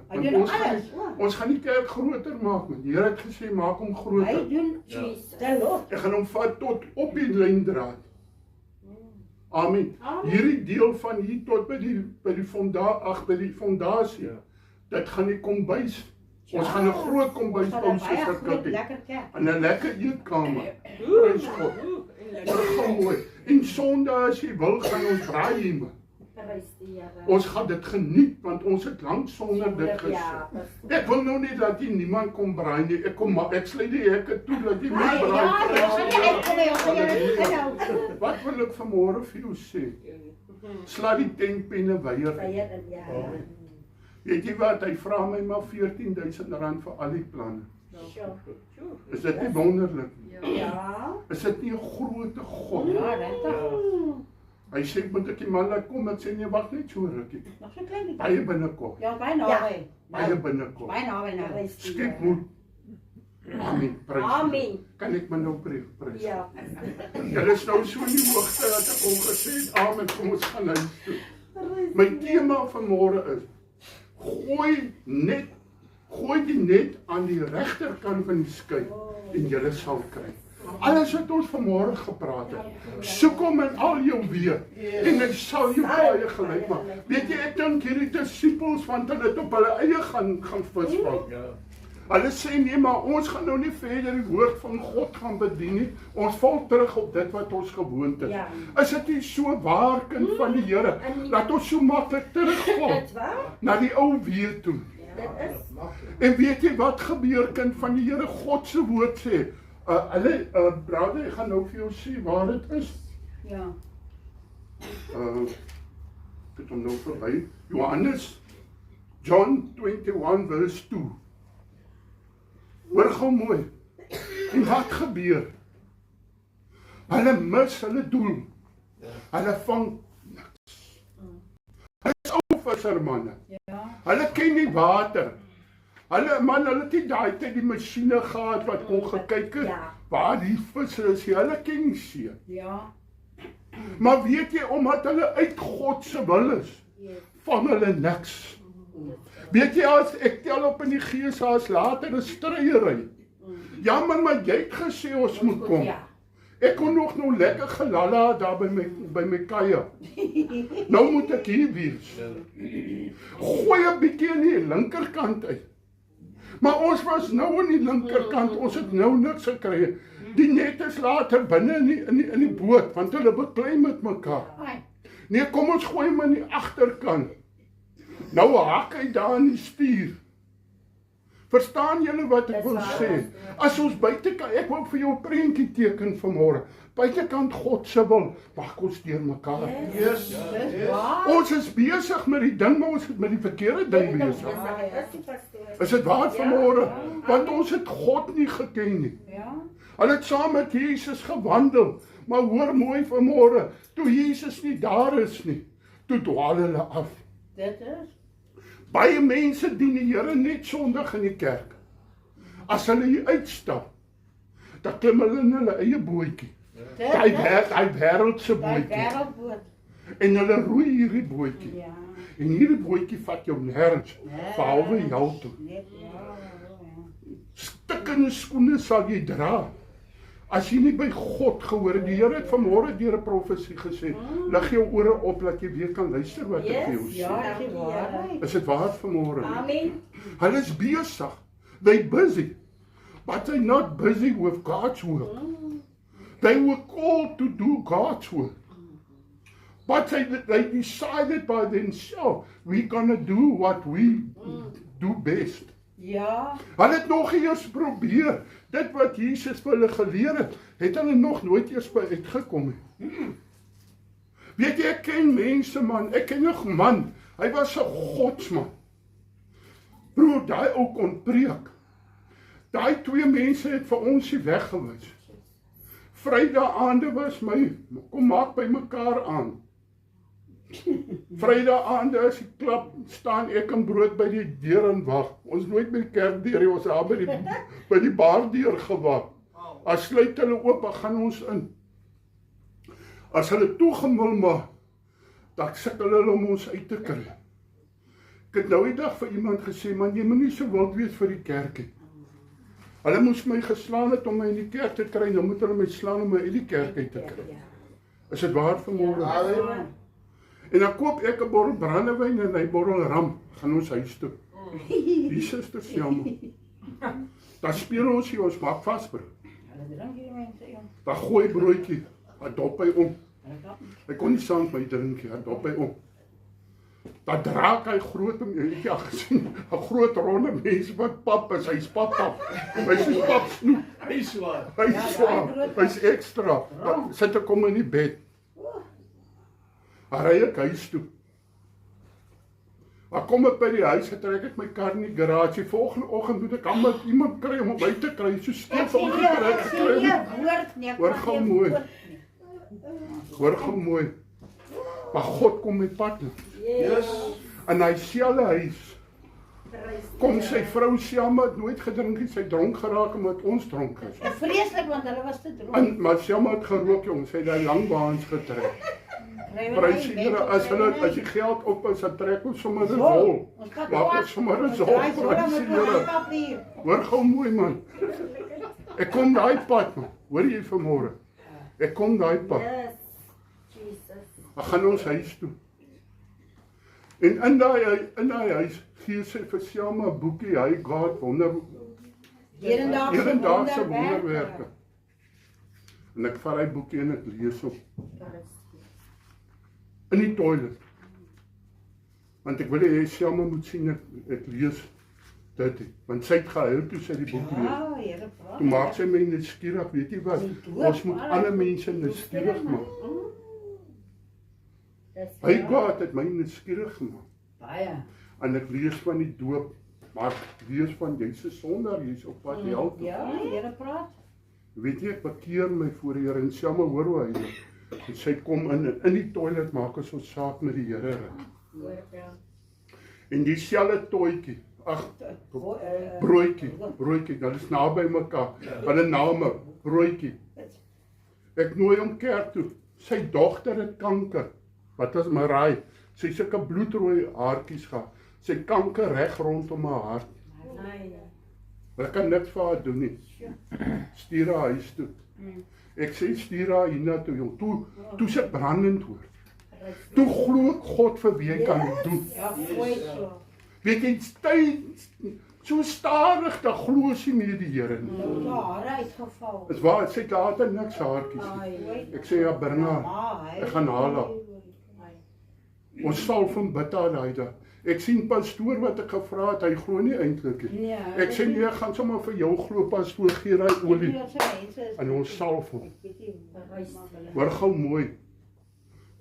Ons gaan die kerk groter maak. Die Here het gesê, maak hom groter. Hy doen Jesus. Ek gaan hom vat tot op die lyndraad. Amen. Hierdie deel van hier tot by die fondasie. Dit gaan die kombuis. Ons gaan 'n groot kombuis bou soos wat dit is. En 'n lekker eetkamer. Prys God. Dit gaan mooi. En Sondag as jy wil, gaan ons braai hier. Ons gaan dit geniet, want ons het lank sonder dit gesit. Ek wil nou nie dat hier niemand kom braai nie. Ek sluit die hekke toe, dat jy moet braai. Wat wil ek vanmôre vir jou sê? Slaat die tentpenne weier. Weet jy wat, hy vra my maar R14,000 vir al die planne. Is dit nie wonderlik nie? Ja. Is dit nie 'n groot God? Ja, regtig. Hy sê, moet ek die man laat kom, ek sê, nee, wacht net so rukkie. Nog so klein bietjie. Baie binnekort. Ja, baie naby. Baie binnekort. Baie naby nou. Skep moed. Amen. Prys. Amen. Kan ek my nou prys? Ja. Julle is nou so in die hoogte dat ek al gesê het, amen, kom ons gaan huis toe. My tema vanmôre is, gooi die net aan die regterkant van die skei en julle sal kry. Alles wat ons vanmôre gepraat het, soek hom in al jou weë en hy sal jou baie gelyk maak. Weet jy, ek dink hierdie disippels, want hulle het op hulle eie gaan visvang. Hulle sê nee, maar ons gaan nou nie verder die woord van God gaan bedien nie. Ons val terug op dit wat ons gewoond is. Is dit nie so waar, kind van die Here, dat ons so maklik terugval na die ou weer toe? En weet jy wat gebeur, kind van die Here? God se woord sê, broeder, ek gaan nou vir jou sê waar dit is. Ja. Ek het hom nou verby. Johannes, John 21 verse 2. Hoor gou mooi. En wat gebeur? Hulle mis hulle doel. Hulle vang niks. Hulle is ou vissermanne. Hulle ken nie water. Hulle het nie daai tyd die masjiene gehad wat kon gekyk het waar die visse is. Hulle ken nie see. Maar weet jy, omdat hulle uit God se wil is, vang hulle niks. Weet jy, as ek tel op in die gees, as later 'n stryery. Ja man, maar jy het gesê ons moet kom. Ek kon nog nou lekker gelala daar by my kaja. Nou moet ek hier wees. Gooi 'n bietjie aan die linkerkant uit. Maar ons was nou aan die linkerkant, ons het nou niks gekry. Die net is later binne in die boot, want hulle beklei met mekaar. Nee, kom ons gooi hom aan die agterkant. Nou hak hy daar in die stuur. Verstaan julle wat ek wil sê? As ons buitekant, ek wil vir jou 'n prentjie teken vanmôre. Buitekant God se wil, maak ons deur mekaar. Ons is besig met die ding, maar ons is met die verkeerde ding besig. Is dit waar vanmôre? Want ons het God nie geken nie. Hulle het saam met Jesus gewandel, maar hoor mooi vanmôre, toe Jesus nie daar is nie, toe dwaal hulle af. Baie mense dien die Here net Sondag in die kerk. As hulle hier uitstap, dan klim hulle in hulle eie bootjie. Hy wêreldse bootjie. En hulle roei hierdie bootjie. En hierdie bootjie vat jou nêrens, behalwe jou toe. Stukkende skoene sal jy dra. As jy nie by God gehoor het, die Here het vanmôre deur 'n profesie gesê, lig jou ore op dat jy weer kan luister wat ek vir jou sê. Ja, dis waarheid. Is dit waar vanmôre? Amen. Hulle is besig. They busy. But they're not busy with God's work. They were called to do God's work. But they decided by themselves, we're gonna do what we do best. Ja. Hulle het nog eers probeer. Dit wat Jesus vir hulle geleer het hulle nog nooit eers by uitgekom het. Weet jy, ek ken mense man, ek ken 'n man, hy was 'n godsman. Broer, daai ou kon preek. Daai twee mense het vir ons die weg gewys. Vrydag aande was my, kom maak by mekaar aan. Vrydag aande as die klap staan ek en brood by die deur en wag. Ons nooit by die kerkdeur, ons daar by die baardeur gewag. As sluit hulle oop, dan gaan ons in. As hulle toegemul maak, dan sukkel hulle om ons uit te kry. Ek het nou die dag vir iemand gesê, man, jy moet nie so wild wees vir die kerk nie. Hulle moes my geslaan het om my in die kerk te kry, nou moet hulle my slaan om my uit die kerk uit te kry. Is dit waar vanmôre? En dan koop ek 'n bottel brandewyn en 'n bottel ram, gaan ons huis toe. Die susters jammer. Dan speel ons hier, ons maak vasbrood. Dan gooi broodjie, dan dop hy om. Hy kon nie saam met my drink nie, dan dop hy om. Dan draak hy groot, ja gesien, 'n groot ronde mens wat pap is, hy's pap. Hy's nie pap snoep. Hy swaar. Hy's swaar, hy's ekstra. Dan sit ek hom in die bed. Dan ry ek huis toe. Dan kom ek by die huis, trek ek my kar in die garage. Volgende oggend moet ek almal iemand kry om by te kry, so skief om te kry. Hoor gou mooi. Hoor gou mooi. Maar God kom met pad. Yes. In hy selfe huis. Kom sy vrou Selma het nooit gedrink nie, sy dronk geraak omdat ons dronk is. Vreeslik want hulle was te dronk. En maar Selma het gerook jong, sy het daai lang baans getrek. Prys die Here, as die geld op is, dan trek ons sommer 'n wol. Maak ons sommer 'n zol. Prys die Here. Hoor gou mooi man. Ek kom daai pad man. Hoor jy vanmôre? Ek kom daai pad. Yes. Jesus. Ek gaan ons huis toe. En in daai huis gee sy vir Selma 'n boekie, hy God hedendaagse wonderwerke. En ek vat hy boekie en ek lees op. In die toilet. Want ek wil hê Selma moet sien ek lees dit. Want sy het gehuil toe sy die boek lees. Toe maak sy my nuuskierig, weet jy wat? Ons moet alle mense nuuskierig maak. Hy God het my nuuskierig gemaak. Baie. En ek lees van die doop, maar ek lees van jy's 'n sondaar, jy's op pad hel toe. Ja, Here praat. Weet jy, ek bekeer my voor die Here en Selma hoor hoe hy is. En sy kom in die toilet maak ons saak met die Here. En dieselfde toetjie, ag, broodjie, dat is naby mekaar. Hulle name, broodjie. Ek nooi hom kerk toe. Sy dogter het kanker. Wat is Marai? Sy het sulke bloedrooi haartjies gehad. Sy kanker reg rondom haar hart. Hulle kan niks vir haar doen nie. Stuur haar huis toe. Ek sê stuur haar hiernatoe jong. Toe sy brandend hoor. Toe glo ek God vir wie hy kan doen. Weet jy, so stadig dat glo sy nie die Here nie. Hare uitgeval. Dis waar, sy het later niks haartjies. Ek sê ja, bring haar. Ek gaan haal haar. Ons sal van bid haar daai dag. Ek sien pastoor wat ek gevra het, hy glo nie eintlik nie. Ek sê nee, ek gaan sommer vir jou glo pastoor, gee daai olie. En ons salf hom. Hoor gou mooi.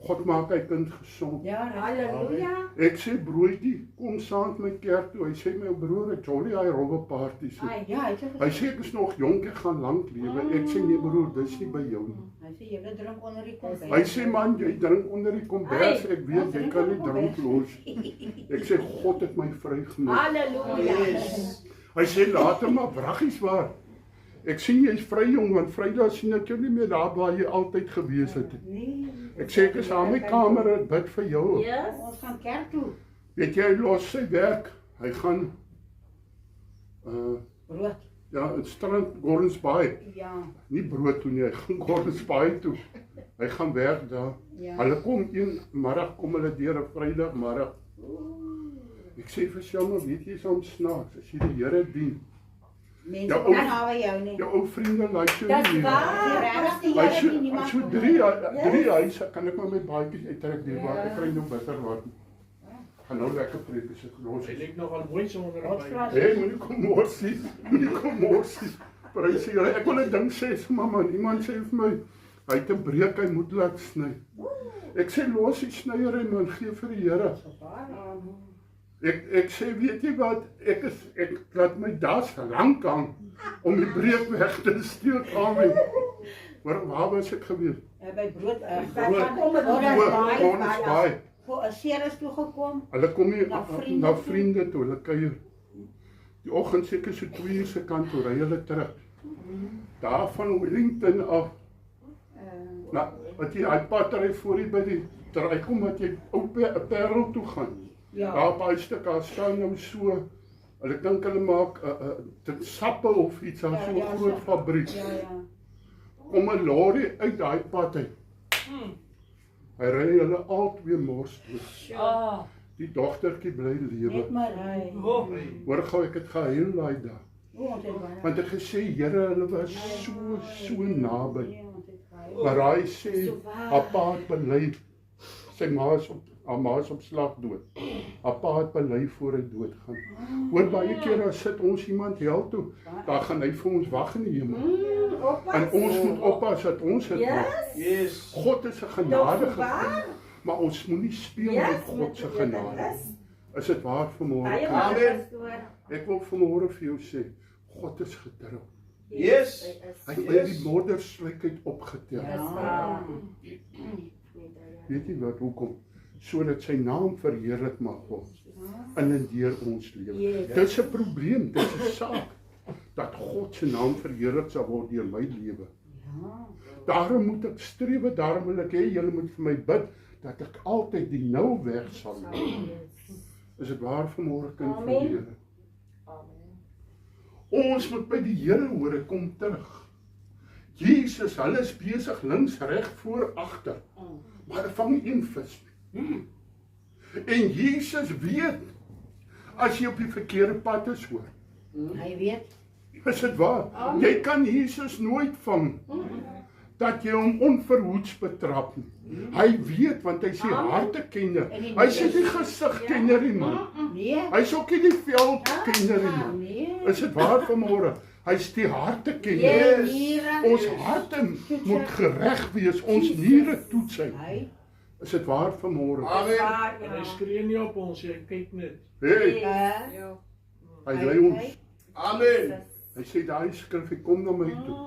God maak hy kind gesond. Ja, Halleluja. Ek sê broodjie, kom saam met my kerk toe. Hy sê my broer, ek Jolly hy robbe parties. Hy sê ek is nog jonk, ek gaan lank lewe. Ek sê nee broer, dis nie by jou nie. Hy sê jy drink onder die kombers. Hy sê man, jy drink onder die kombers. Ek weet jy kan nie drink los. Ek sê God het my vrygemaak. Halleluja. Hy sê later maar wraggies waar. Ek sien jy's vry jong, want Vrydag sien ek jou nie meer daar waar jy altyd gewees het. Ek sê ek is aan my kamer en bid vir jou. Yes. Ons gaan kerk toe. Weet jy, hy los sy werk. Hy gaan Brood. Ja, in strand Gordons Bay. Ja. Nie brood toe nie, hy gaan Gordons Bay toe. Hy gaan werk daar. Ja. Hulle kom een middag kom hulle deur 'n Vrydagmiddag. Ek sê vir Selma, weet jy soms snaaks, as jy die Here dien. Mense Ja, kan hou jou nie. Jou ou vriende lyk so Dis nie. waar. Regtig, Hy Here so, die niemand so kan drie huise kan ek maar my baadjies uittrek deur waar ek kry nou bitterwater. Gaan nou lekker preek as ek los Hy is. lyk nogal mooi sonder 'n by. Hé, moenie kom morsie. Moenie kom morsie. Prys die Here. Ek wil 'n ding sê vir mamma. Iemand sê vir my, hy het 'n breek, hy moet laat sny. Ek sê los die snyer en man gee vir die Here. Ek sê weet jy wat, ek laat my das lank hang om die breek weg te steek aan my. Waar was ek gewees? By brood. Gordons Bay. Voor 'n series toe gekom. Hulle kom hier Na na vriende toe, hulle kuier. Die oggend seker so 2 uur se kant toe ry hulle terug. Daar van Wellington af. Nou, wat jy daai pad ry voor jy by die kom wat jy ou Parel toe gaan. Ja. Daar by 'n stuk daar staan nou so. Hulle dink hulle maak dit sappe of iets aan so 'n groot fabriek. Ja. Kom 'n lorry uit daai pad uit. Hy ry hulle al twee mors toe. Die dogtertjie bly lewe. Net maar hy. Hoor gou ek het gehuil daai dag. Want ek gesê Here, hulle was so naby. Maar hy sê haar pa het bely. Sy ma is op slag dood. Haar pa het bely voor hy dood gaan. Hoor baie keer as sit ons iemand hel toe, dan gaan hy vir ons wag in die hemel. En ons moet oppas dat ons dit maak. Yes. God is 'n genadige God, maar ons moenie speel met God se genade. Is dit waar vanmôre? Amen. Ek wil vanmôre vir jou sê, God is getrou. Yes. Hy het by die modderslikheid opgetel. Weet jy wat, hoekom? Sodat sy naam verheerlik mag word in en deur ons lewe. Dis 'n probleem, dis 'n saak dat God se naam verheerlik sal word deur my lewe. Daarom moet ek streef, daarom wil ek hê julle moet vir my bid dat ek altyd die nou weg sal loop. Is dit waar vanmôre kind van die Here? Ons moet by die Here hoor, ek kom terug. Jesus, hulle is besig links, reg, voor, agter. Maar hulle vang een vis. En Jesus weet as jy op die verkeerde pad is, hoor. Hy weet. Is dit waar? Jy kan Jesus nooit vang dat jy hom onverhoeds betrap nie. Hy weet, want hy is die hartekenner. Hy is nie die gesigkenner nie, man. Nee. Hy is ook nie die veldkenner nie, man. Nee. Is dit waar vanmôre? Hy is die hartekenner. Ons harte moet gereg wees, ons niere toets hy. Is dit waar vanmôre? Amen. Hy skree nie op ons, jy kyk net. Hey, hy lei ons. Amen. Hy sê daai skrif, hy kom na my toe.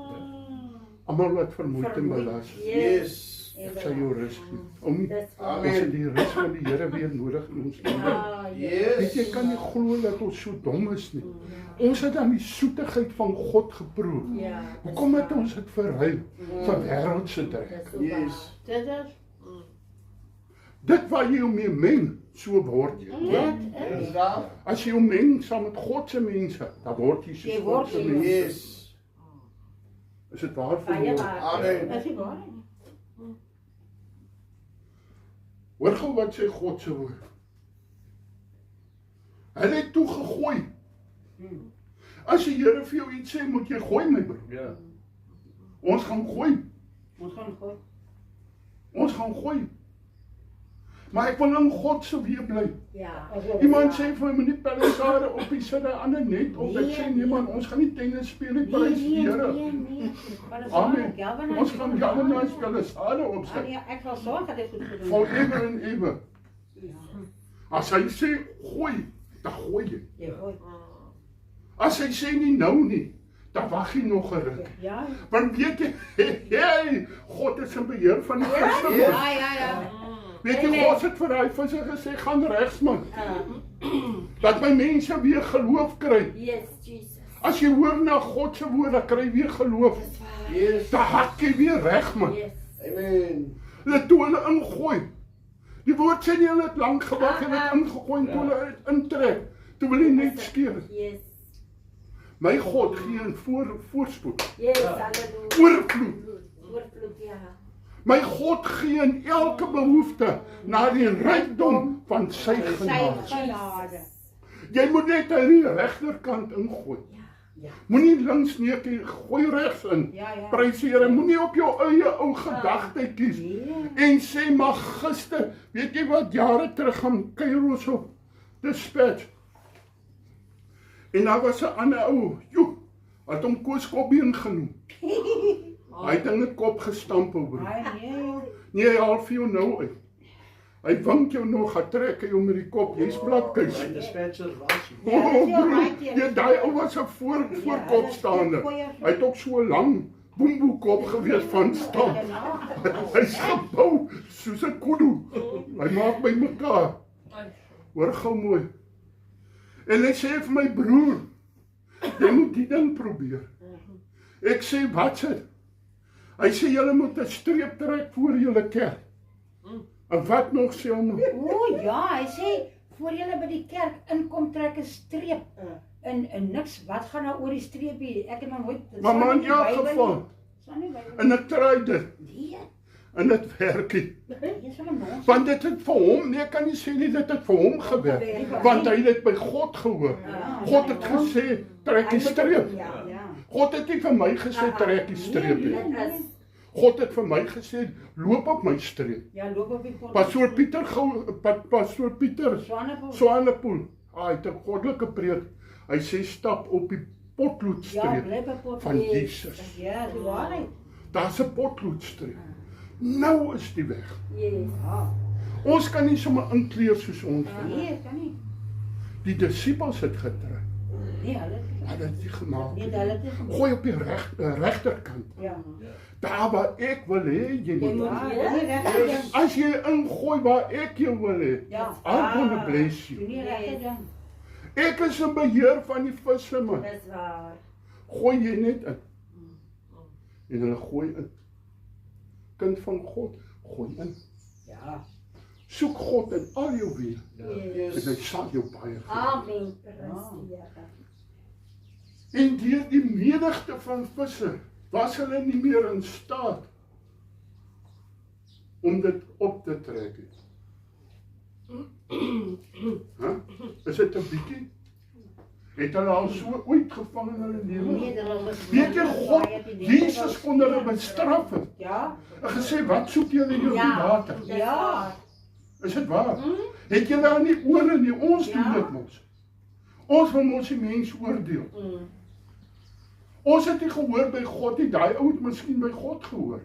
Almal wat vermoeid en belas, Yes. ek sal jou rus gee. Ons Amen. het die rus van die Here weer nodig in ons lewe. Weet jy, Yes. kan nie glo dat ons so dom is nie. Ons het aan die soetigheid van God geproef. Hoekom het ons dit verruil vir wêreldse trek? Yes. Dit is Dit wat jy mee meng, so word jy. Is daar? As jy hom meng saam met God se mense, dan word jy Jy soos word God se jy. mense. Yes. Is dit waar vanmôre? Amen. is nie waar. Hoor gou wat sê God se woord. Hulle het toe gegooi. As die Here vir jou iets sê, moet jy gooi, my broer. Ja. Ons gaan gooi. Ons gaan gooi. Ons gaan gooi. Maar ek wil in God se weë bly. Ja. Iemand sê vir my moenie pellisade op die sidde ander net op. Ek sê nee man, ons gaan nie tennis speel nie, prys die Here. Nee. Amen. Ons gaan galvanise pellisade opsit. Ek sal sorg dat dit goed gedoen Forever and ever. As hy sê gooi, dan gooi jy. Jy gooi. As hy sê nie nou nie, dan wag jy nog 'n ruk. Ja. Want weet jy, hey, God is in beheer van die visse. Ja. Weet jy, God het vir hy visse gesê, gaan regs man. Dat my mense weer geloof kry. Yes, Jesus. As jy hoor na God se woord, dan kry jy weer geloof. Yes. Dan hak jy weer reg man. Yes. Amen. Hulle toe hulle ingooi. Die woord sê nie hulle het lank gewag en het ingegooi en toe hulle het intrek. Toe wil hy net skeer. Yes. My God gee in voorspoed, Yes, halleluja. oorvloed. Oorvloed, ja. My God gee in elke behoefte na die rykdom van sy genade. Genade. Jy moet net aan die regterkant ingooi. Moenie links nie, gooi regs in. Prys die Here, moenie op jou eie ou gedagtetjies en sê maar gister, weet jy wat, jare terug gaan Kairos op Dispatch. En daar was 'n ander ou, joe, het hom Koos Kopbeen genoem. Hy het in die kop gestamp, ou broer. Nee, hy haal vir jou nou uit. Hy wink jou nog, gaan trek hy jou met die kop, jy's platkuis. My dispatcher was. Daai ou was 'n voorkop staande. Hy het ook so lang boemboekop gewees van stamp. Hy's gebou soos 'n kudu. Hy maak by mekaar. Hoor gou mooi. En hy sê vir my broer, jy moet die ding probeer. Ek sê, wat's dit? Hy sê, julle moet 'n streep trek voor julle kerk. En wat nog sê hom? O ja, hy sê, voor julle by die kerk inkom trek 'n streep. En niks, wat gaan nou oor die streepie? Ek het nog nooit... Maar in elk geval, en ek try dit. Nee, En dit werk nie. dis wel 'n mens. Want dit het vir hom, nee, ek kan nie sê nie, dit het vir hom gewerk. Want hy het dit by God gehoor. God het gesê, trek die streep. God het nie vir my gesê, trek die streep nie. God het vir my gesê, loop op my streep. Ja, loop op die pad. Pastoor Pieter Swanepoel, hy het 'n goddelike preek. Hy sê, stap op die potloodstreep van Jesus. Ja, die waarheid. Daar's 'n potloodstreep. Nou is die weg. Yes. Ons kan nie sommer inkleer soos ons. Nee, kan nie. Die disippels het getrek. Nee, hulle Maar dit is gemaak. nee, hulle het nie gemaak. Gooi op die regterkant. Ja. Daar waar ek wil hê, jy moet. Nee, regtig. As jy ingooi waar ek jou wil hê, Ja. I'm gonna bless you. Nee, regtig. Ek is in beheer van die visse, man. Dis waar. Gooi jy net in. En hulle gooi in. Kind van God, gooi in. Ja. Soek God in al jou weë. En hy sal jou baie gee. Amen. Prys die Here. En deur die menigte van visse was hulle nie meer in staat om dit op te trek. Is dit 'n bietjie? Het hulle al so ooit gevang in hulle lewe? Nee, hulle was Weet jy, God, Jesus kon hulle bestraf het. Ja. En gesê, wat soek julle hier op die water? Ja. Is dit waar? Het julle aan die ore nie? Ons doen dit mos. Ons wil mos die mens oordeel. Ons het nie gehoor by God nie, daai ou het miskien by God gehoor.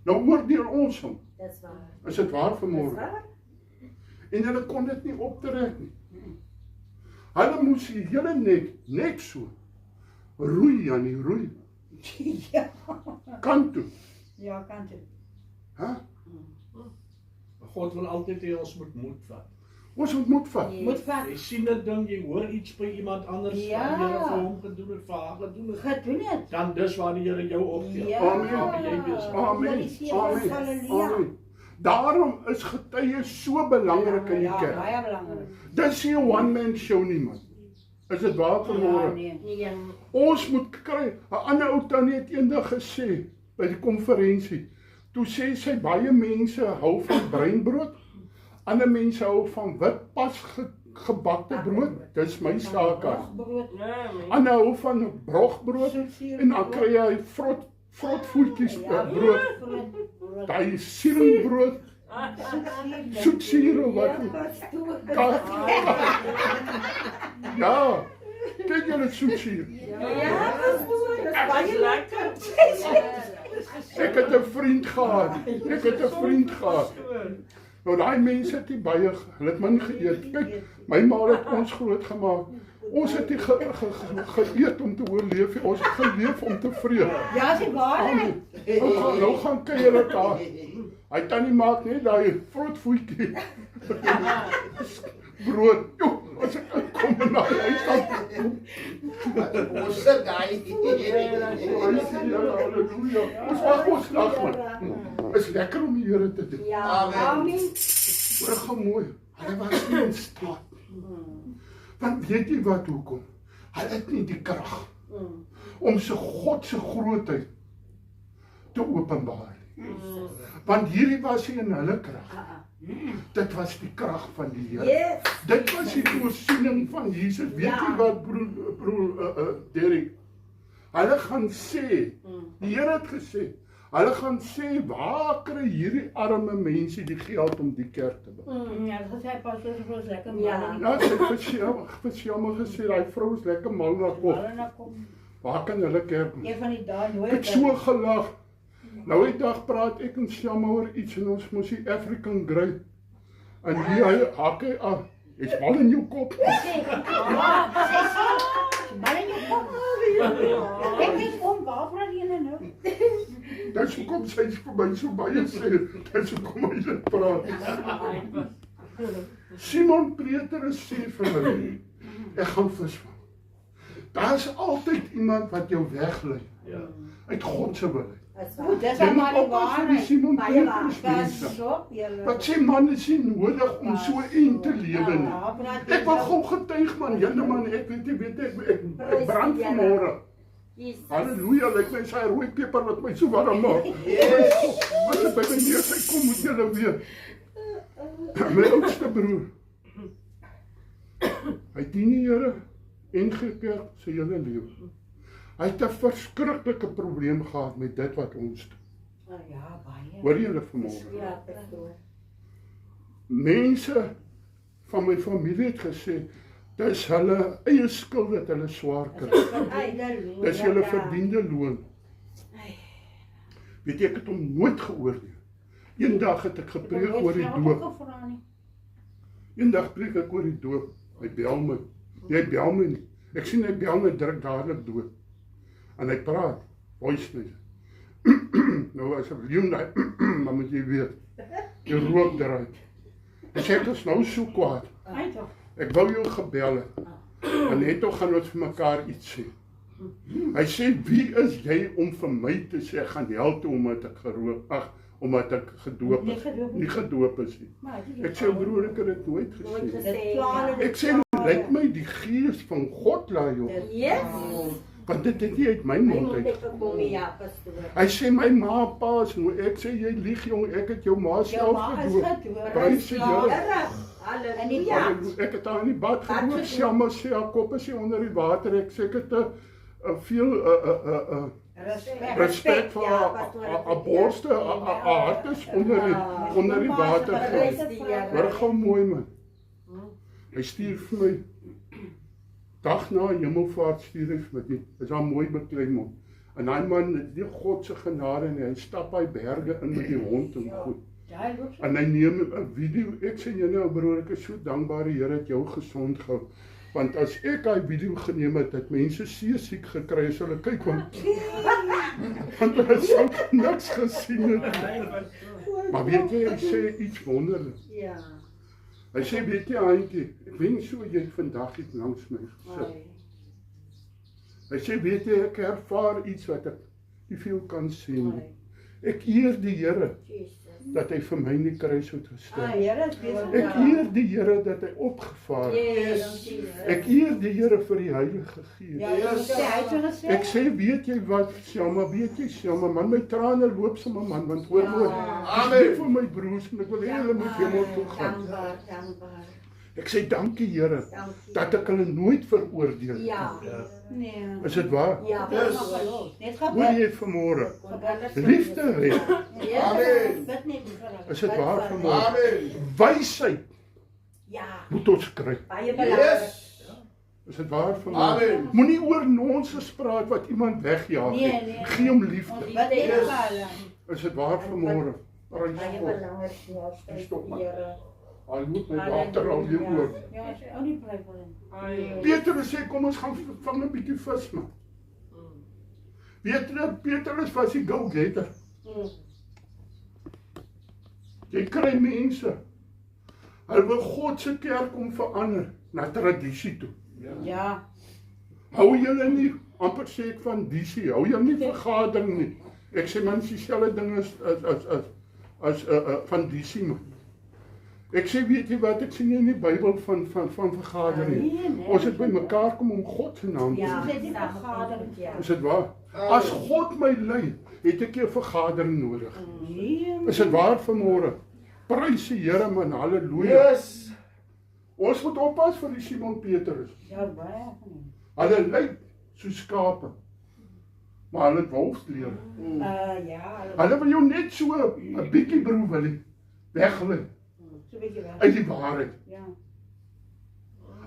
Nou oordeel ons hom. Dis waar. Is dit waar Dis vanmôre? waar. En hulle kon dit nie optrek nie. Hulle moes die hele net so roei aan die roei. Ja. Kant toe. Ja, kan dit. Hè? God wil altyd hê ons moet moed vat. Ons moet moed vat. Moet vat. Jy sien 'n ding, jy hoor iets by iemand anders, Ja. wat die Here vir hom gedoen het, vir haar gedoen het. Gedoen het. Dan dis waar die Here jou optel. Ja. Amen. Jy wees. Amen. Amen. Halleluja. Amen. Daarom is getuie so belangrik in die Ja, kerk. baie belangrik. Dis nie 'n one-man show nie, man. Is dit waar Ja, vanmôre? nee. Nee. Ons moet kry. 'n Ander ou tannie het eendag gesê by die konferensie. Toe sê sy baie mense hou van breinbrood. Ander mense hou van wit pas gebakte brood. Dis my saakkas. Brood. Ander hou van brogbrood en dan kry jy vrotvoetjies brood. Daai sieringbrood, soetsuur of wat nie. Ja, ken julle soetsuur? Ja, pastoor, dis baie lekker. Ek het 'n vriend gehad. Nou daai mense het nie baie, hulle het min geëet. Kyk, my ma het ons groot gemaak. Ons het nie geëet om te oorleef nie. Ons het geleef om te vreet. Ja, is die waarheid. Nou gaan kuier dit daar. Hy tannie maak net daai vrotvoetjie. Brood. Jo, as ek kom en na die huis dan. Ons sit daai. Halleluja. Ons mag ons lag man. Is lekker om die Here te doen. Ja, Amen. amen. Hoor gou mooi. Hulle was nie in staat. Want weet jy wat hoekom? Hulle het nie die krag om sy God se grootheid te openbaar. Want hierdie was nie in hulle krag. Dit was die krag van die Here. Yes. Dit was die voorsiening van Jesus. Weet jy wat broer Derek? Hulle gaan sê, die Here het gesê, hulle gaan sê, waar kry hierdie arme mense die geld om die kerk te bou? Ja, dat gesê pastoor is lekker man. Ja, sy het vir Sjama gesê, die vrou is lekker mal na kop. Waar kan hulle kerk bou? Een van die dae nooit. Ek het so gelag. Nou die dag praat ek en Sjama oor iets en ons moes die African Grey. En hier hy hak hy af. Jy's mal in jou kop. Mal in jou kop. Ek weet om waar praat jy nou? Dis hoekom sy vir my so baie sê. Dis hoekom hy dit praat. Simon Petrus sê vir hulle, ek gaan visvang. Daar's altyd iemand wat jou weglei. Uit God se wil. Dis Jy moet maar die oppas vir die waarheid. Simon Baie Petrus waar. mense. Wat sê man is nie nodig om so in te lewe nie. Ek wil gou getuig man, julle man, ek weet ek brand vanmôre. Halleluja, lyk my sy rooi peper wat my so warm maak. As jy by my neus hy kom, moet julle weet. My oudste broer. Hy dien die Here en gekerk sy hele lewe. Hy het 'n verskriklike probleem gehad met dit wat ons doen. Ja, baie. Hoor julle vanmôre? Ja, pastoor. Mense van my familie het gesê, dis hulle eie skuld dat hulle swaar kry. Dis hulle verdiende loon. Weet jy, ek het hom nooit geoordeel. Eendag het ek gepreek oor die doop. Eendag preek ek oor die doop. Hy bel my. Jy bel my nie. Ek sien hy bel my druk dadelik dood. En hy praat, voice note. Nou as ek leun daai, dan moet jy weet. Jy rook eruit. Hy sê dit is nou so kwaad. Ek wou jou gebel het. En net toe gaan ons vir mekaar iets sê. Hy sê, wie is jy om vir my te sê ek gaan hel toe omdat ek omdat ek gedoop is. Nie gedoop is nie. Ek sê broer, ek het dit nooit gesê. Ek sê lyk my die gees van God laai jou. Yes. Want dit het nie uit my mond uit. Ja, pastoor. Hy sê my ma pa is nou. Ek sê jy lieg jong, ek het jou ma self gedoop. Prys die Here. Halleluja. Ek het haar in die bad gedoop. Sjama sê haar kop is onder die water. Ek sê ek het veel respek vir haar borste, haar hart is onder die water. Hoor gou mooi man. Hy stuur vir my dag na Hemelvaart stuur hy vir my. Is haar mooi beklei man. En daai man, die God se genade en hy stap hy berge in met die hond en goed. En hy neem 'n video. Ek sê jy nou broer, ek is so dankbaar die Here het jou gesond gehou. Want as ek daai video geneem het mense seesiek gekry as hulle kyk want hulle sou niks gesien het. Maar weet jy, hy sê iets wonderlik. Ja. Hy sê, weet jy Aantjie, ek weet nie so jy het vandag iets langs my gesit. Hy sê, weet jy, ek ervaar iets wat ek nie veel kan sê nie. Ek eer die Here dat hy vir my in die kruis het gesterf. Ek eer die Here dat hy opgevaar het. Ek eer die Here vir die Heilige Gees. Ek sê, weet jy wat, Selma, man, my trane loop sommer man, want hoor mooi, ek vir my broers, en ek wil hulle moet hemel toe gaan. Ek sê, dankie Here, dat ek hulle nooit veroordeel. Is dit waar? Ja, Hoor jy vanmôre? Liefde red. Is dit waar vanmôre? Wysheid moet ons kry. baie belangrik. Is dit waar vanmôre? Moenie oor nonsens praat wat iemand wegjaag nie. Gee hom liefde. Is dit waar vanmôre? Prys Baie God. belangrik. Stop man. Hy moet my water al hier oor. Ja, is ook nie bly wil. Petrus sê kom ons gaan vang 'n bietjie vis man. Petrus was die go-getter. Jy kry mense. Hulle wil God se kerk om verander na tradisie toe. Ja. Hou julle nie amper sê ek van disie, hou julle nie vergadering nie. Ek sê man, dieselfde ding as van disie man. Ek sê, weet jy wat, ek sien in die Bybel van vergadering. Ons het by mekaar kom om God se naam te doen. Is dit waar? As God my lei, het ek 'n vergadering nodig. Is dit waar vanmôre? Prys die Here man, halleluja. Yes. Ons moet oppas vir die Simon Petrus. Ja, baie. Hulle lyk soos skape, maar hulle het wolfsklere. Hulle wil jou net so 'n bietjie broer wil weglei uit die waarheid.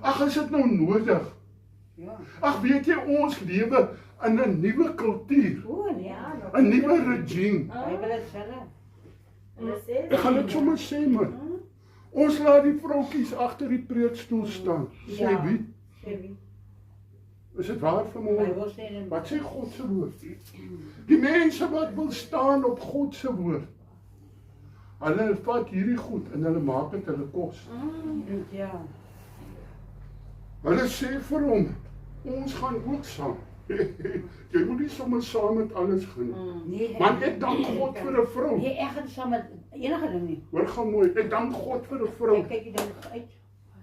Ag, is dit nou nodig? Ag, weet jy, ons lewe in 'n nuwe kultuur, 'n nuwe regime. Ek gaan dit sommer sê man. Ons laat die vroutjies agter die preekstoel staan. Sê wie? Is dit waar vanmôre? Wat sê God se woord? Die mense wat wil staan op God se woord, hulle vat hierdie goed en hulle maak dit hulle kos. Hulle sê vir hom, ons gaan ook saam. Jy moet nie sommer saam met alles gaan. Man, ek dank God vir 'n vrou. Nee, ek gaan saam met enige ding nie. Hoor gaan mooi, ek dank God vir 'n vrou. Kyk jy dan uit.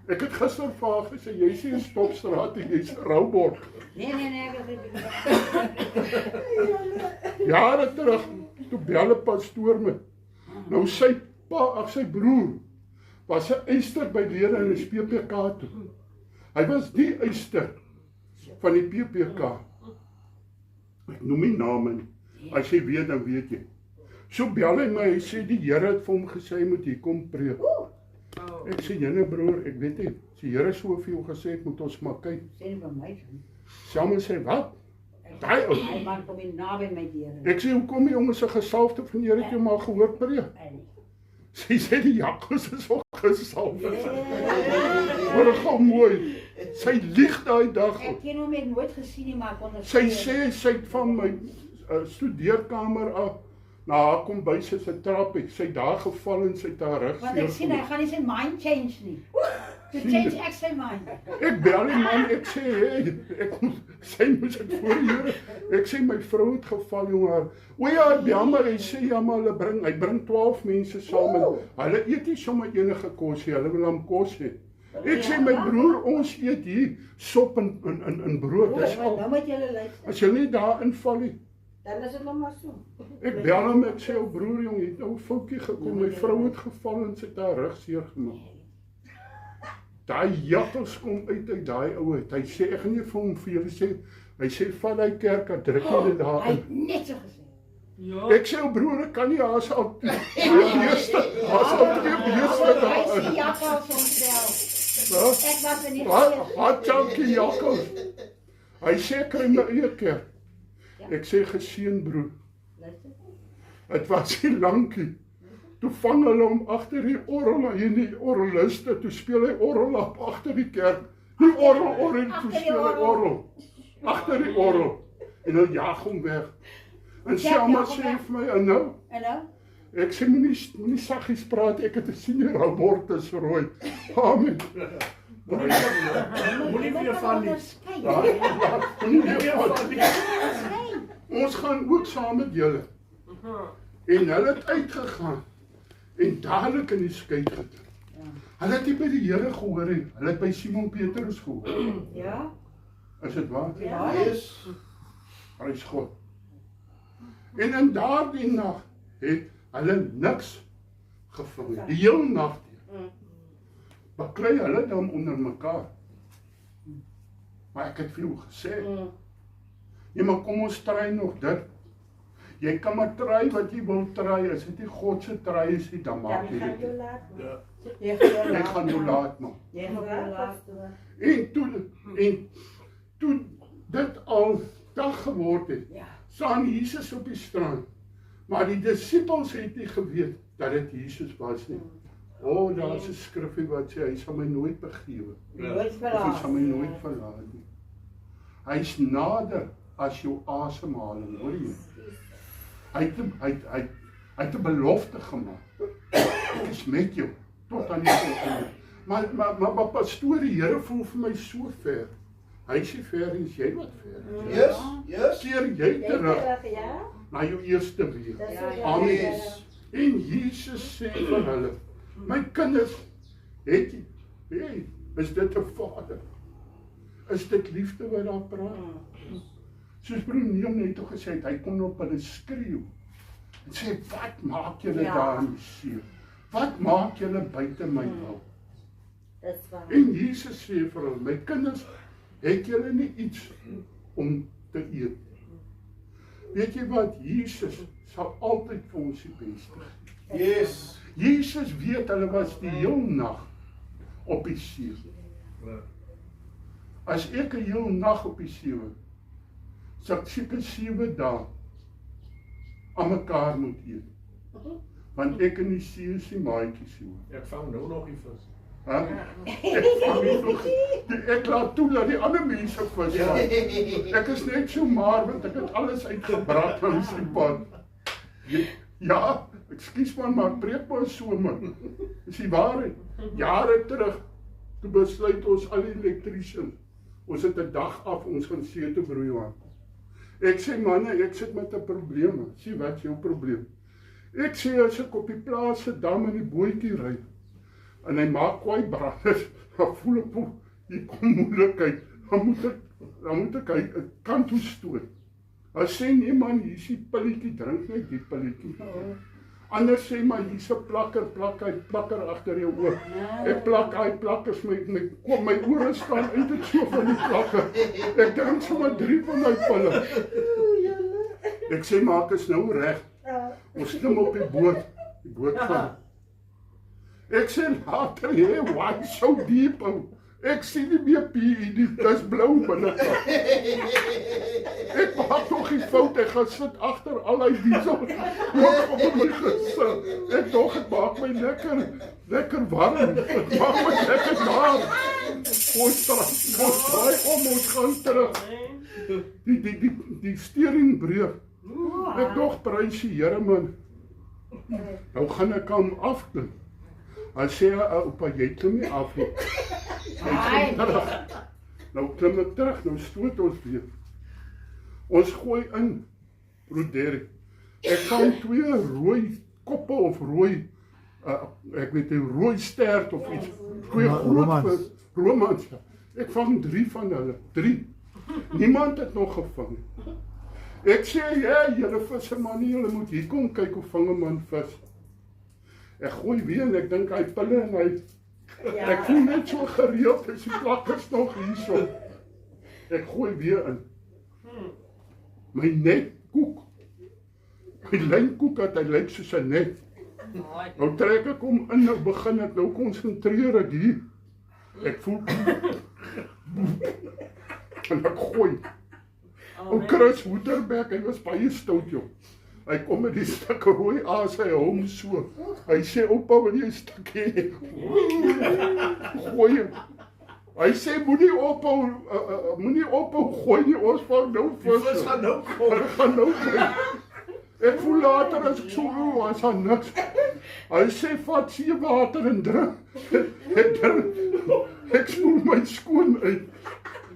Ek het gister vir haar gesê, jy sê in Stopstraat, jy's 'n rouborg. Nee, ek het Jare terug, toe bel 'n pastoor my. Nou sy broer, was 'n eyster by lede in die PPK toe. Hy was die eyster van die PPK. Ek noem nie name nie. As jy weet, dan weet jy. So bel hy my, hy sê die Here het vir hom gesê, hy moet hier kom preek. Ek sê, jene broer, ek weet nie, as die Here so vir jou gesê het, moet ons maar kyk. Sê nie vir my. Samuel sê, wat? Daai ou. Hy man kom nie naby my Here. Ek sê, hoekom die jongens se gesalfde van die Here het jou maar gehoor preek? Sy sê die jakkals is ook gesalf. Hoor gou mooi. Sy lieg daai dag. Ek ken hom nooit gesien nie, maar kon sy sê sy het van my studeerkamer af na haar kombuis se trap het. Sy daar geval en sy het haar rug. Want ek sien hy gaan nie sy mind change nie. To change ek sy mind. Ek bel die man, ek sê hey, sy moes dit voor die Here. Ek sê my vrou het geval jonger. O ja, jammer, hy sê jammer, hy bring 12 mense saam en hulle eet nie sommer enige kos nie, hulle wil hom kos hê. Ek sê my broer, ons eet hier sop en brood. Dis al. Nou moet julle luister. As jy nie daar inval nie, dan is dit nog maar so. Ek bel hom, ek sê, ou broer jong, het nou 'n foutjie gekom. My vrou het geval en sy het haar rug seer gemaak. Daai jakkals kom uit daai ou uit. Hy sê ek gaan nie vir hom vir julle sê. Hy sê vat hy kerk en druk jy dit daar in. Hy het net so gesê. Ja. Ek sê ou broer, ek kan nie haas al twee beeste daar. Hy sê jakkals homself. Ek was in die wat jankie jakkals. Hy sê kry my eie kerk. Ek sê geseën broer. Het was nie lankie. Toe vang hulle hom agter die orgel en die orgeliste, toe speel hy orgel op agter die kerk. Die orgel, toe speel hy orgel. Agter die orgel. En hulle jaag hom weg. En Selma sê vir my, en nou? Ek sê, moenie saggies praat, ek het 'n senior abort is rooi. Amen. Moenie weer van nie. Ons gaan ook saam met julle. En hulle het uitgegaan. En dadelik in die skei getrek. Hulle het nie by die Here gehoor nie. Hulle het by Simon Petrus gehoor. Ja. Is dit waar? Ja. Yes. Prys God. En in daardie nag het hulle niks gevang. Die hele nag. Maar kry hulle dan onder mekaar. Maar ek het vir jou gesê. Ja, maar kom ons try nog dit. Jy kan maar try wat jy wil try. As dit nie God se try is nie, dan maak jy dit. Jy gaan jou laat maak. En toe dit al dag geword het, staan Jesus op die strand. Maar die disippels het nie geweet dat dit Jesus was nie. O, daar is 'n skrifgie wat sê, hy sal my nooit begewe. Of hy sal my nooit verlaat nie. Hy's nader as jou asemhaling, hoor jy? Hy het 'n belofte gemaak. Ek is met jou tot aan die volgende. Maar pastoor, die Here voel vir my so ver. Hy sê ver en jy wat ver. Yes. Keer jy terug na jou eerste week. Amen. En Jesus sê vir hulle, My kinders, hey, is dit 'n vader? Is dit liefde wat daar praat? Soos broer Neem net toe gesê het, hy kon op hulle skreeu. En sê, wat maak julle daar in die see? Wat maak julle buite my hou? En Jesus sê vir hulle, my kinders, het julle nie iets om te eet? Weet jy wat, Jesus sal altyd vir ons die beste gee. Yes. Jesus weet, hulle was die heel nag op die see. As ek 'n heel nag op die see was, sal ek seker 7 dae aan mekaar moet eet. Want ek in die see is die maatjies hier. Ek vang nou nog die vis. Ek laat toe dat die ander mense vis vang. Ek is net so maar, want ek het alles uitgebrand langs die pad. Ja, ekskuus man, maar ek preek maar so man. Is die waarheid. Jare terug, toe besluit ons al die elektriesiens, ons het 'n dag af, ons gaan see toe broei aan. Ek sê manne, ek sit met 'n probleem. Sê wat is jou probleem? Ek sê as ek op die plaas se dam in die bootjie ry, en hy maak kwaai branders, dan voel ek, hier kom moeilikheid, dan moet ek hy 'n kant toe stoot. Hy sê, nee man, hier is die pilletjie, drink net die pilletjie. Anders sê maar, hier is 'n plakker agter jou oor. Ek plak, hy plakkers, my ore staan uit het so van die plakker. Ek drink sommer 3 van my pille. Ek sê, maak is nou reg. Ons klim op die boot gaan. Ek sê later, why so deep? Ek sien nie meer PE, dis blou binnekant. Ek maak nog die fout, ek gaan sit agter al die diesel, ook op my gesig. Ek dog, het maak my lekker warm, het maak my lekker warm. Ons draai om, ons gaan terug. Die steering breek. Ek dog, prys die Here man. Nou gaan ek hom afklim. Hy sê, opa, jy klim nie af nie. Nou klim ek terug, nou stoot ons weer. Ons gooi in, broer Derek. Ek vang 2 rooi koppe of rooi, ek weet nie, rooi stert of iets. 2 groot romans. Ek vang 3 van hulle, 3. Niemand het nog gevang. Ek sê, ja, julle visserman nie, julle moet hier kom kyk hoe vang 'n man vis. Ek gooi weer en ek dink hy pille en hy, ek voel net so gereeld, is die plakkers nog hierso. Ek gooi weer in. My net koek. My lynkoek het, hy lyk soos 'n net. Nou trek ek hom in, nou begin ek, nou konsentreer ek hier. Ek voel, en ek gooi. O Chris Hoeterbeck, hy was baie stout joh. Hy kom met die stukke rooi aas, hy hou hom so. Hy sê, opa, wil jy 'n stuk hê? Gooi hem. Hy sê, moenie ophou, gooi nie, ons vang nou vis. Die vis gaan nou kom. Hy gaan nou kom. Ek voel later as ek so was aan niks. Hy sê, vat seewater en drink. Ek spoel my skoon uit.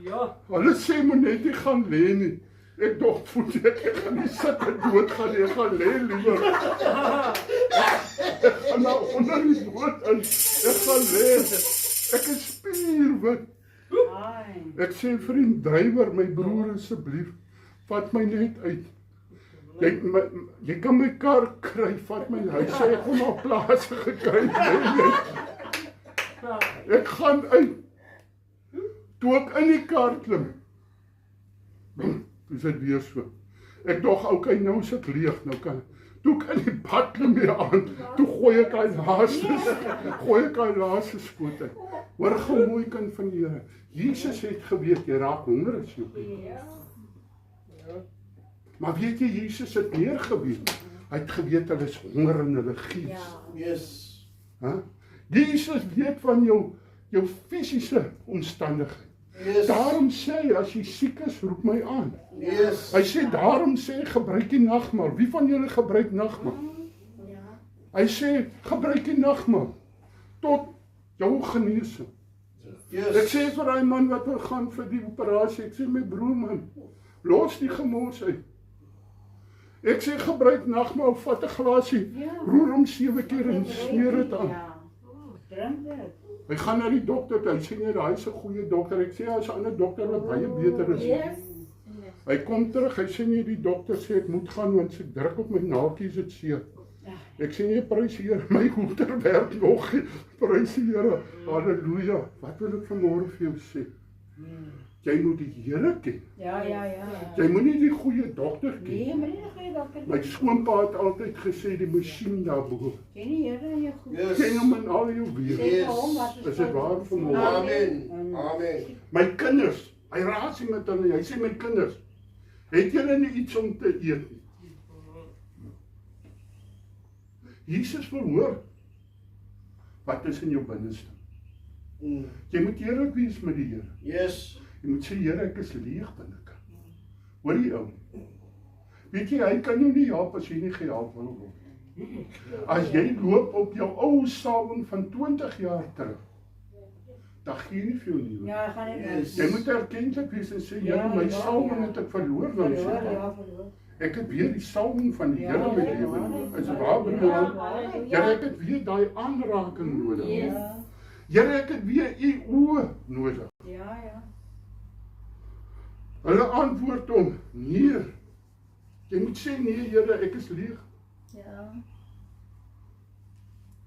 Ja. Hulle sê, moet net nie gaan lê nie. Ek dog, voel ek gaan nie sit en dood gaan, ek gaan lê liever. Ek gaan nou onder die boot in, ek gaan lê. Ek is spierwit. Ek sê, vriend, drywer, my broer, asseblief, vat my net uit. Jy kan my kar kry, vat my, hy sê, ek kom op plaas gekry, ek gaan uit. Toe ek in die kar klim, is dit weer so. Ek dog, okay, nou is ek leeg, nou kan. Toe ek in die bad klim weer aan, toe gooi ek hy laaste skoot uit. Hoor gou mooi kind van die Here. Jesus het geweet, jy raak honger as jy. Maar weet jy, Jesus het meer geweet. Hy het geweet, hulle is honger in hulle gees. Yes. Jesus weet van jou fisiese omstandigheid. Yes. Daarom sê hy, as jy siek is, roep my aan. Yes. Hy sê, daarom sê, gebruik die nagmaal. Wie van julle gebruik nagmaal? Hy sê, gebruik die nagmaal tot jou genesing. Yes. Ek sê vir die man wat wil gaan vir die operasie, ek sê, my broer man, los die gemors uit. Ek sê, gebruik nagmaal, vat 'n glasie, roer hom 7 keer en smeer dit aan. Hy gaan na die dokter, hy sê nee, hy is 'n goeie dokter. Ek sê, hy is 'n ander dokter wat baie beter is. Hy kom terug, hy sê nee, die dokter sê ek moet gaan, want ek druk op my naaltjies, dit seer. Ek sê nee, prys die Here, my hoeder werk nog, prys die Here, halleluja. Wat wil ek vanmôre vir jou sê? Jy moet die Here ken. Jy moet nie die goeie dokter ken. My skoonpa het altyd gesê, die masjien daarbo. Ken die Here in jou goed. Ken hom in al jou wees. Is dit waar vanmôre? Amen. Amen. My kinders, hy raas nie met hulle, hy sê my kinders, het julle nie iets om te eet nie? Jesus wil hoor, wat is in jou binneste? Jy moet eerlik wees met die Here. Yes. Jy moet sê, Here, ek is leeg binnekant. Hoor jy ou? Weet jy, hy kan jou nie help as jy nie gehelp wil word. As jy loop op jou ou salwing van 20 jaar terug, dan gee jy nie veel nie. Jy moet erkentlik wees en sê, Here, my salwing het ek verloor, wil jy sê. Ek het weer die salwing van die Here in my lewe. Is waar bedoel? Here, ek het weer daai aanraking nodig. Here, ek het weer u oë nodig. Hulle antwoord hom, nee. Jy moet sê, nee, Here, ek is leeg.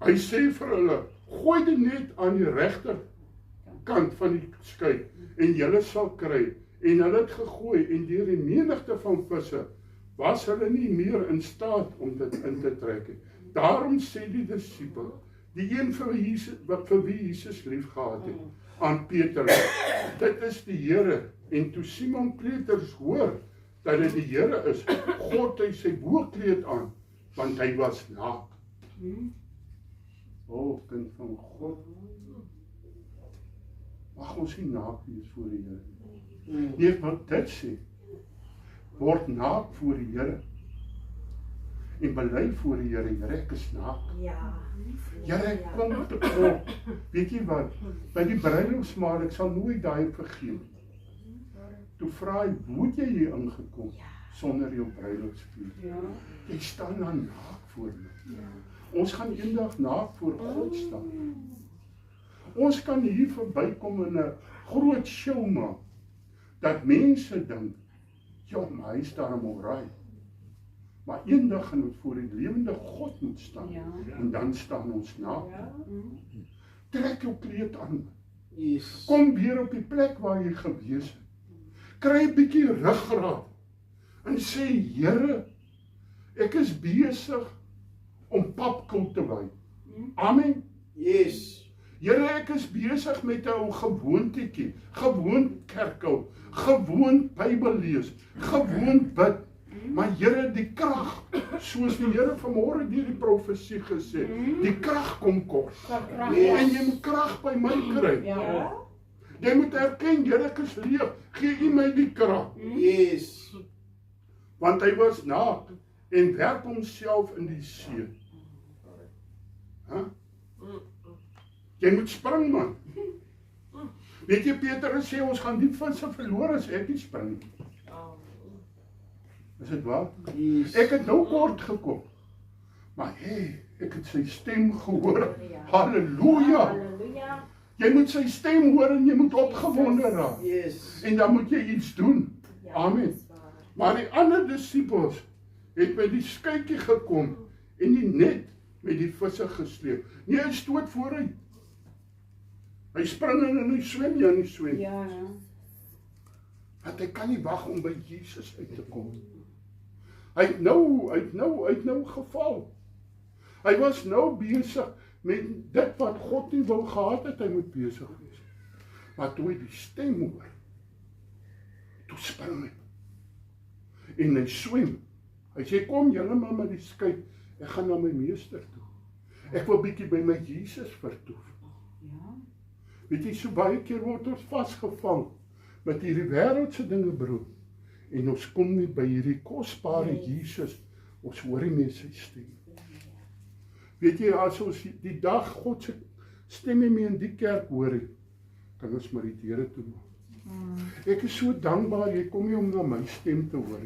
Hy sê vir hulle, gooi dit net aan die regterkant van die skei en julle sal kry. En hulle het gegooi en deur die menigte van visse was hulle nie meer in staat om dit in te trek nie. Daarom sê die disipel, die een vir wie Jesus lief gehad het, aan Petrus, dit is die Here. En toe Simon Petrus hoor dat dit die Here is, God hy sy boekleed aan, want hy was naak. O, kind van God, mag ons nie naak wees voor die Here. Nee, wat dit sê, word naak voor die Here en bely voor die Here, Here, ek is naak. Here, ek kom te kort. Weet jy wat, by die bruilofsmaal, ek sal nooit daai vergeet. Toe vra hy, hoe het jy hier ingekom sonder jou bruilofskleed? Jy staan dan naak voor my. Ons gaan eendag naak voor God staan. Ons kan hier verbykom in 'n groot show maak, dat mense dink, ja, maar hy is daarom alright. Maar eendag gaan ons voor die lewende God moet staan, en dan staan ons naak. Trek jou kleed aan. Kom weer op die plek waar jy gewees het. Kry 'n bietjie ruggraat en sê, Here, ek is besig om papkoek te wy. Amen. Yes. Here, ek is besig met 'n ou gewoontetjie, gewoon kerkhou, gewoon Bybel lees, gewoon bid. Maar Here, die krag, soos die Here vanmôre deur die profesie gesê, die krag kom kort. En jy moet krag by my kry. Jy moet erken, Here, ek is leeg, gee u my die krag. Yes. Want hy was naak en werp homself in die see. Jy moet spring, man. Weet jy, Petrus sê, ons gaan die visse verloor as ek nie spring nie. Is dit waar? Ek het nou kort gekom. Maar ek het sy stem gehoor. Halleluja. Jy moet sy stem hoor en jy moet opgewonde raak. En dan moet jy iets doen. Amen. Maar die ander disippels het by die skytjie gekom en die net met die visse gesleep. Nee, hy stoot vooruit. Hy spring in en hy swem, ja, nie swem. Want hy kan nie wag om by Jesus uit te kom. Hy het nou geval. Hy was nou besig met dit wat God nie wou gehad het, hy moet besig wees. Maar toe hy die stem hoor, toe spring hy. En hy swem. Hy sê, kom julle maar met die skei, ek gaan na my meester toe. Ek wil bietjie by my Jesus vertoef. Weet jy, so baie keer word ons vasgevang met hierdie wêreldse dinge, broer. En ons kom nie by hierdie kosbare Jesus, ons hoor nie meer sy stem. Weet jy, as ons die dag God se stem nie meer in die kerk hoor het, kan ons maar die deure toe maak. Ek is so dankbaar, jy kom nie om na my stem te hoor.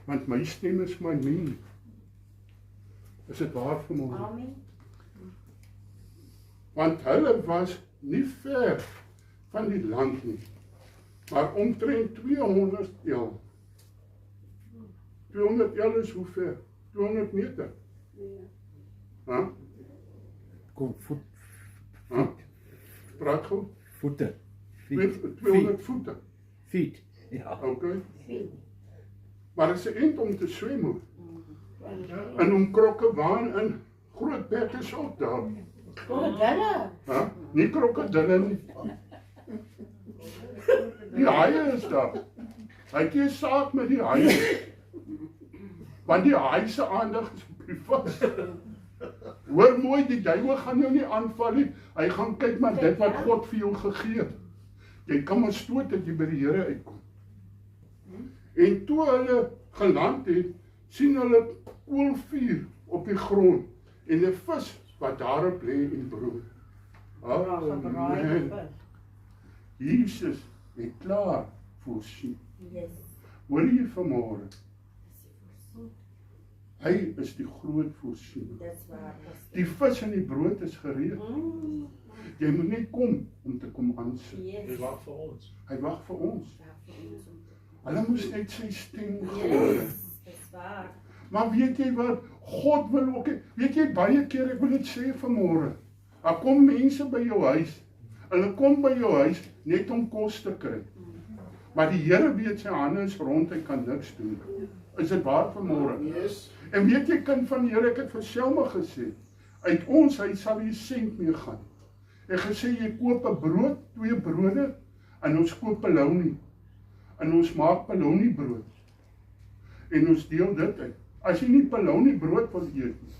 Want my stem is my mien. Is dit waar vir my? Want hulle was nie ver van die land nie, maar omtrent 200 el. 200 el is hoe ver? 200 meter. Ja. Kom, voet. Ja. Praat goed. Voete. 200 voete. Feet. Ja. Okay. Maar is 'n eind om te swem hoor. En om krokodille in groot bekke op daar. Krokodille? Ja, nie krokodille nie. Die haie is daar. Hy het nie saak met die haie. Want die haai se aandag is op die vis. Hoor mooi, die duiwel gaan jou nie aanval nie. Hy gaan kyk maar dit wat God vir jou gegee het. Jy kan maar stoot dat jy by die Here uitkom. En toe hulle geland het, sien hulle koolvuur op die grond en 'n vis wat daarop lê en broei. Amen. Jesus het klaar voorsien. Hoor jy vanmôre? Hy is die groot voorsiener. Die vis en die brood is gereed. Jy moet net kom om te kom aansit. Hy wag vir ons. Hy wag vir ons. Hulle moes net sy stem hoor. Maar weet jy wat? God wil ook, weet jy baie keer, ek wil dit sê vanmôre. Daar kom mense by jou huis. Hulle kom by jou huis net om kos te kry. Maar die Here weet sy hande is rond, hy kan niks doen. Is dit waar vanmôre? Yes. En weet jy kind van die Here, ek het vir Selma gesê, uit ons hy sal nie sent meer gaan. Ek gesê jy koop 'n brood, 2 brode en ons koop polony. En ons maak polony brood. En ons deel dit uit. As jy nie polony brood wil eet nie,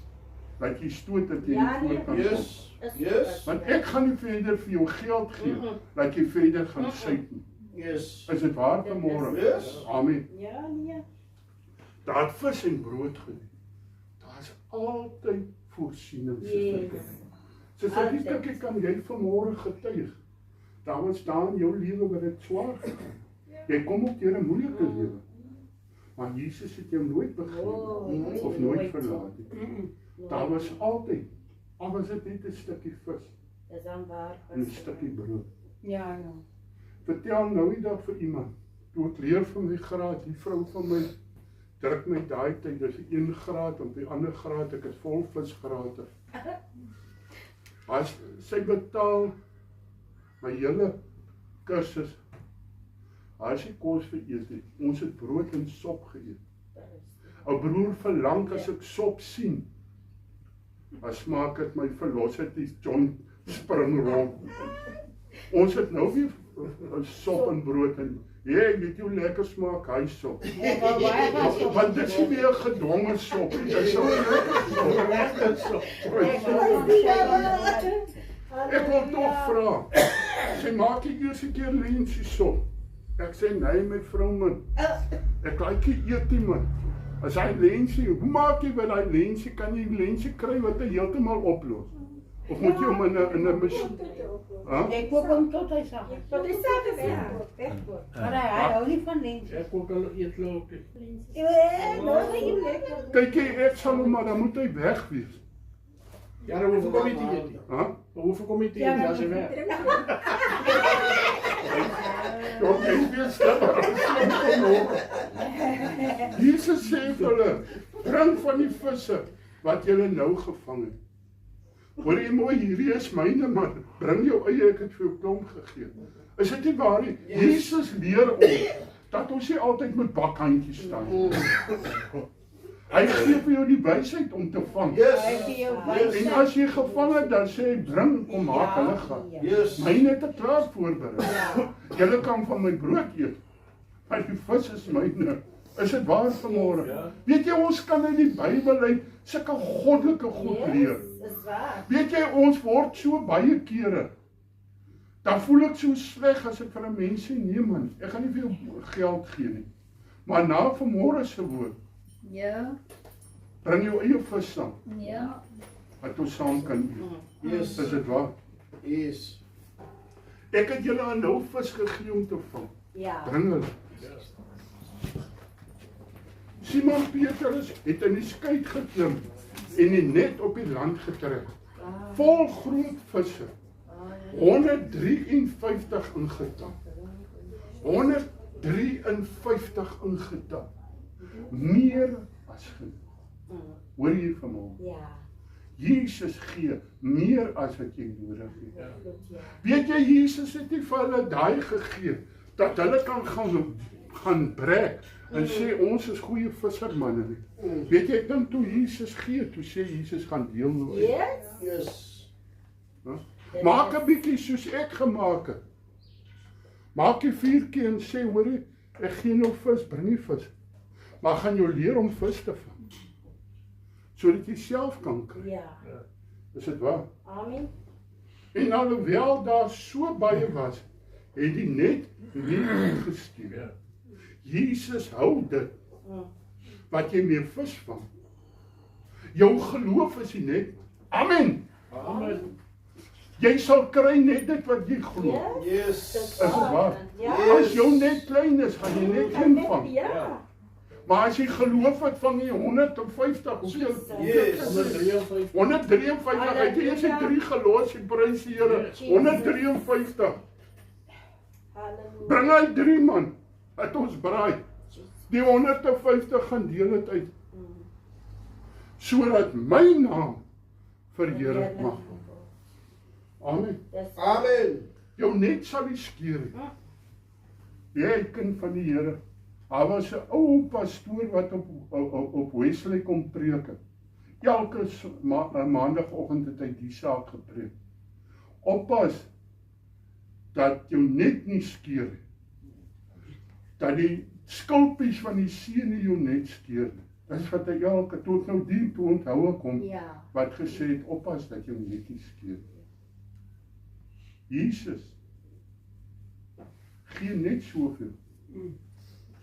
dat jy stoot dat jy nie voor kan kom. Yes. Yes. Want ek gaan nie verder vir jou geld gee, dat jy verder gaan syt nie. Yes. Is dit waar vanmôre? Yes. Amen. Ja, nee. Daar het vis en brood gedoen. Daar is altyd voorsiening. So vir kan jy vanmôre getuig. Daar was daar in jou lewe wat dit swaar gegaan. Jy kom op deur 'n moeilike lewe. Maar Jesus het jou nooit begryp of nooit verlaat nie. Daar was altyd, al was dit net 'n stukkie vis Dis dan waar. en 'n stukkie brood. Ja. Vertel nou die dag vir iemand, toe ek leer van my graad, die vrou van my, druk my daai tyd, dis 1 graad, op die ander graad, ek het vol visgrade. As sy betaal my hele kursus, as sy kos vir eet het, ons het brood en sop geëet. Ou broer verlang as ek sop sien, as smaak het my velocity John spring rond. Ons het nou weer sop en brood en weet jy hoe lekker smaak hy sop. Want dit is nie meer gedwonge sop, dit is so lekker sop. Ek wil tog vra, sy maak die eerste keer lensie sop. Ek sê nee my vrou man, ek like nie eet nie man. As hy lensie, hoe maak jy met daai lensie, kan jy lensie kry wat hy heeltemal oplos? Of moet jy hom in 'n masjien? Ek koop hom tot hy sag. Tot die saak is ja. Wegkoop. Maar hy hou nie van lensie. Ek ook al eet loopie. Kyk jy, ek sal hom maar, dan moet hy weg wees. Ja, dan hoef ek hom nie te eet nie. Huh? Dan hoef ek hom nie te eet, as hy weg. Jy weet Jesus sê vir hulle, drink van die visse wat julle nou gevang het. Hoor jy mooi, hierdie is myne man, bring jou eie, ek het vir jou klomp gegee. Is dit nie waar nie? Jesus leer ons, dat ons nie altyd met bakhandjies staan. Hy gee vir jou die wysheid om te vang. En as jy gevang het, dan sê hy, bring, kom maak hulle gaan. Myne het ek klaar voorberei. Julle kan van my brood eet, maar die vis is myne. Is dit waar vanmôre? Weet jy, ons kan uit die Bybel uit sulke goddelike goed leer. Weet jy, ons word so baie kere, dan voel ek so sleg as ek vir 'n mens sê, nee man, ek gaan nie vir jou geld gee nie. Maar na vanmôre se woord, Ja. bring jou eie vis saam, Ja. wat ons saam kan eet. Is dit waar? Yes. Ek het julle 'n nou vis gegee om te vang. Ja. Bring hulle. Simon Petrus het in die skei geklim en die net op die land getrek. Vol groot visse. 153 in getal. 153 in getal. Meer as genoeg. Hoor jy vanmôre? Ja. Jesus gee meer as wat jy nodig het. Weet jy, Jesus het nie vir hulle daai gegee, dat hulle kan gaan brek, en sê ons is goeie vissermanne nie. Weet jy, ek dink toe Jesus gee, toe sê Jesus gaan deel nou uit. Yes. Maak 'n bietjie soos ek gemaak het. Maak jy 4 keer en sê, hoorie, ek gee nou vis, bring nie vis. Maar gaan jou leer om vis te vang. Sodat jy self kan kry. Ja. Is dit waar? Amen. En alhoewel daar so baie was, het hy net nie gestuur. Jesus hou dit wat jy mee vis vang. Jou geloof is net. Amen. Amen. Jy sal kry net dit wat jy glo. Yes. Is dit waar? Ja. As jou net klein is, gaan jy net een vang. Ja. Maar as jy geloof het van die 150, hoeveel? Yes. 153, het jy eers die 3 gelos, die prys die Here. 153. Bring hy 3 man, het ons braai. Die 150 gaan deel het uit. Sodat my naam verheerlik mag word. Amen. Amen. Jou net sal nie skeer nie. Jy kind van die Here. Daar was 'n ou pastoor wat op Wesley kom preek. Elke maandagooggend het hy die saak gepreek. Oppas dat jou net nie skeer nie. Dat die skulpies van die see nie jou net skeer nie. Dis wat hy elke tot nou die toe onthou kom. Ja. Wat gesê het, oppas dat jou net nie skeer nie. Jesus gee net soveel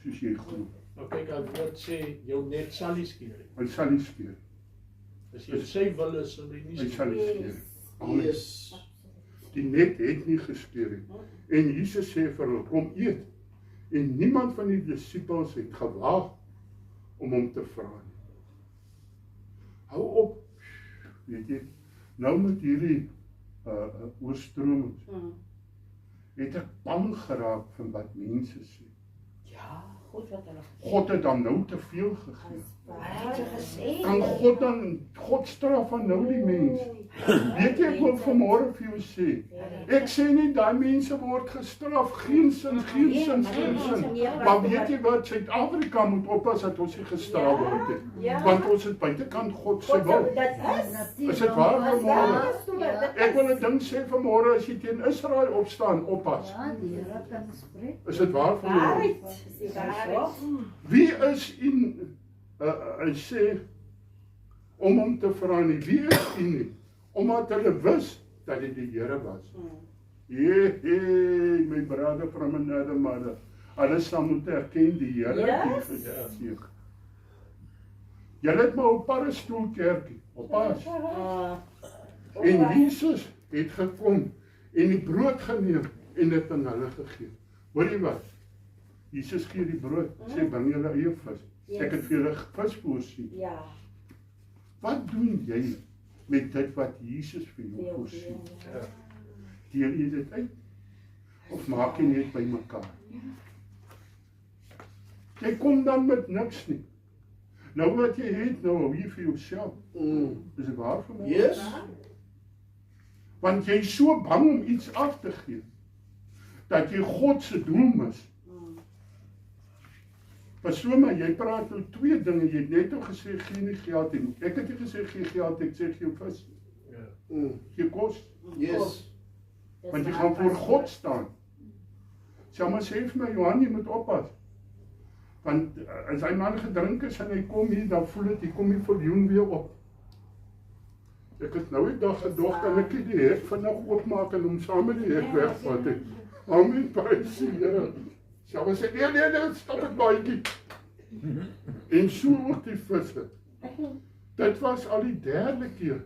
soos jy glo. Nou kyk, as woord sê, jou net sal nie skeer nie. Hy sal nie skeer. As jy sy wil is, sal hy nie Hy sal skeer. nie skeer. Amen. Yes. Die net het nie geskeer nie. En Jesus sê vir hulle, kom eet. En niemand van die disippels het gewaag om hom te vra nie. Hou op. Weet jy, nou met hierdie oorstromings, het ek bang geraak van wat mense sê. Ja, goed wat hulle God het dan nou te veel gegee. het gesê. Kan God straf aan nou die mens? Weet jy, ek wil vanmôre vir jou sê, ek sê nie daai mense word gestraf, geen sin. Maar weet jy wat, Suid-Afrika moet oppas dat ons nie gestraf word nie. Ja. Want ons is buitekant God se wil. Is dit waar vanmôre? Ek wil 'n ding sê vanmôre, as jy teen Israel opstaan, oppas. Is dit waar vanmôre? Wie is in hy sê om hom te vra nie, wie is u nie? Omdat hulle wis dat dit die Here was. Hey, my brother from another mother. Hulle sal moet erken die Here het die gesê. Julle het maar op paddestoel kerkie, op pas. En Jesus het gekom en die brood geneem en dit aan hulle gegee. Hoor jy wat? Jesus gee die brood, sê bring julle eie vis. Ek het vir julle vis voorsien. Ja. Wat doen jy met dit wat Jesus vir jou voorsien? Deel jy dit uit? Of maak jy net by mekaar? Jy kom dan met niks nie. Nou wat jy het, nou hou jy vir jouself. Is dit waar vir my? Yes. Want jy is so bang om iets af te gee, dat jy God se doel mis. Pastoor, maar jy praat nou 2 dinge, jy het net al gesê, gee nie geld nie. Ek het nie gesê, gee geld, ek sê, gee vis. Gee kos. Yes. Want jy gaan voor God staan. Sê maar sê vir my, Johan, jy moet oppas. Want as hy man gedrink is en hy kom hier, dan voel het, hy kom hier vir Joen weer op. Ek het nou die dag gedog, kan ek die hek vandag oopmaak en hom saam met die hek wegvat. Amen, prys die Here. Sy sê, nee, stop het baie. En so ook die visse. Dit was al die 3de keer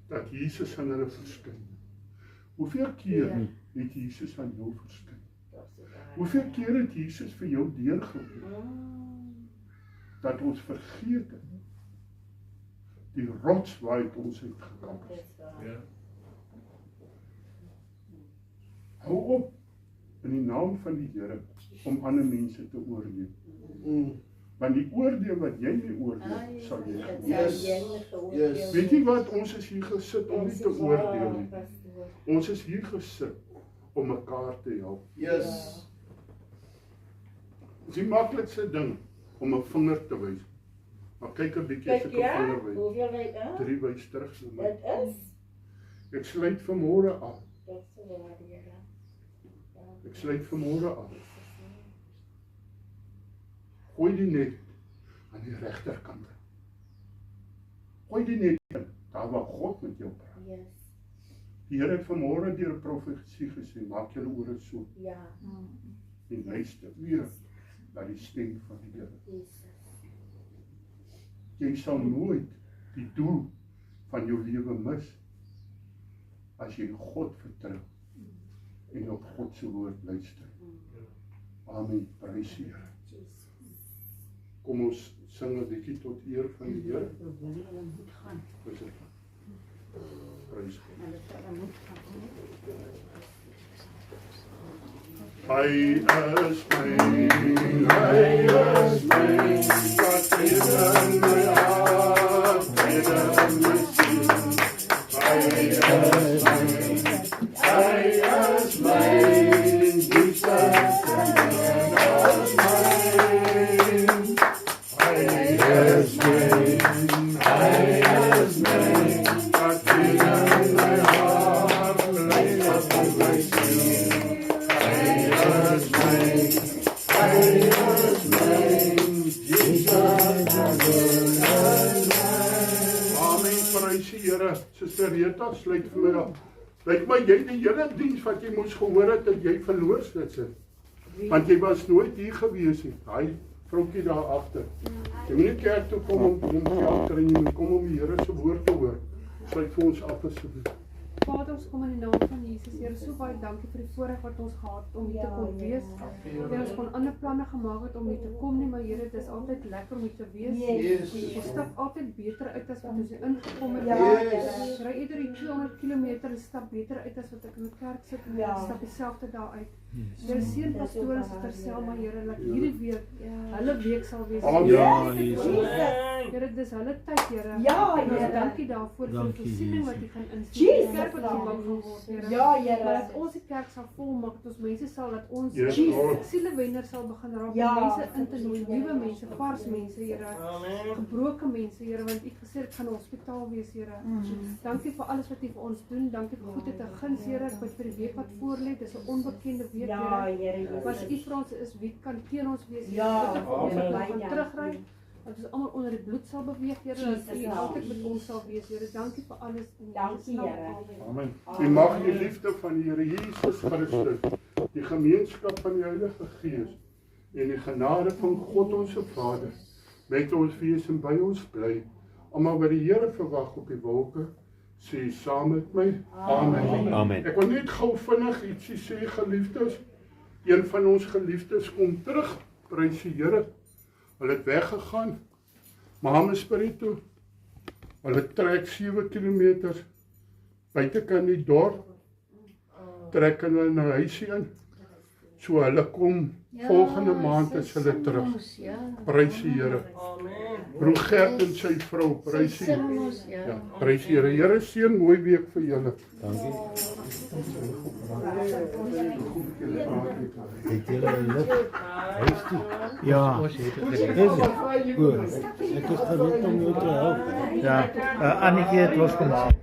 dat Jesus aan hulle verskyn. Hoeveel keer het Jesus aan jou verskyn? Hoeveel keer het Jesus vir jou deurgeloop? Dat ons vergeet het. die rots waaruit ons uitgekom het. Hou op in die naam van die Here om ander mense te oordeel. Want die oordeel wat jy mee oordeel, sal jy geoordeel. Weet jy wat, ons is hier gesit om nie te oordeel nie. Ons is hier gesit om mekaar te help. Dit is die maklikste ding om 'n vinger te wys. Maar kyk 'n bietjie as ek 'n vinger wys. 3 wys terug na my. Ek sluit vanmôre af. Ek sluit vanmôre af. Gooi die net aan die regterkant. Gooi die net in, daar waar God met jou praat. Die Here het vanmôre deur 'n profesie gesê, maak julle ore so. En luister weer na die stem van die Here. Jy sal nooit die doel van jou lewe mis as jy God vertrou en op God se woord luister. Amen. Prys die Here. Kom ons sing 'n bietjie tot eer van die Here. Prys God. Hy is myn, wat is in my hart, in my siel. Hy is myn, Jesus is myn. Hy is myn, wat is in my hart, in my siel. Here, Suster Rita, sluit vir my af. Lyk my jy die hele diens wat jy moes gehoor het, dat jy verloor sit. Want jy was nooit hier gewees nie. Daai vroukie daar agter. Jy moet nie kerk toe kom om geld te kry nie, kom om die Here se woord te hoor. Sluit vir ons af asseblief. Vader, ons kom in die naam van Jesus. Here, so baie dankie vir die voorreg wat ons gehad het om hier te kon wees. Here, ons kon ander planne gemaak het om hier te kom nie, maar Here, dit is altyd lekker om hier te wees. Ons stap altyd beter uit as wat ons hier ingekom het. Ek ry ieder die 200 km stap beter uit as wat ek in die kerk sit en stap dieselfde daar uit. Here, seën pastoor en Suster Selma, Here, dat hierdie week hulle week sal wees. Here, dis hulle tyd, Here. Dankie daarvoor vir die voorsiening wat jy gaan instuur. Kerk wat jy bang gaan word, Here. Maar dat ons die kerk sal volmaak, dat ons mense sal, dat ons sielewenner sal begin raak, om mense in te nooi, nuwe mense, vars mense, Here, gebroken mense, Here, want ek gesê, ek gaan 'n hospitaal wees, Here. Dankie vir alles wat jy vir ons doen, dankie vir goedheid en guns, Here, ek bid vir die week wat voorlê, dis 'n onbekende week, Here. Was u vir ons is, wie kan teen ons wees, Here, dat ons kan terugry, dat ons almal onder die bloed sal beweeg, Here, dat u altyd met ons sal wees, Here. Dankie vir alles. Dankie, Here. Amen. U mag die liefde van die Here Jesus Christus, die gemeenskap van die Heilige Gees en die genade van God ons Vader met ons wees en by ons bly. Almal wat die Here verwag op die wolke, sê saam met my. Amen. Amen. Ek wil net gou vinnig ietsie sê, geliefdes. Een van ons geliefdes kom terug, prys die Here. Hulle het weggegaan, Mohammedsbury toe. Hulle trek 7 kilometers buitekant die dorp, trek hulle na huisie in. So hulle kom, volgende maand is hulle terug. Prys die Here. Broer Gert en sy vrou, prys die Here. Ja, prys die Here. Here seën mooi week vir julle. Dankie. Het julle lid huis toe? Ja. Goed. Ek is gereed om jou te help. Ja, Annetjie het losgemaak.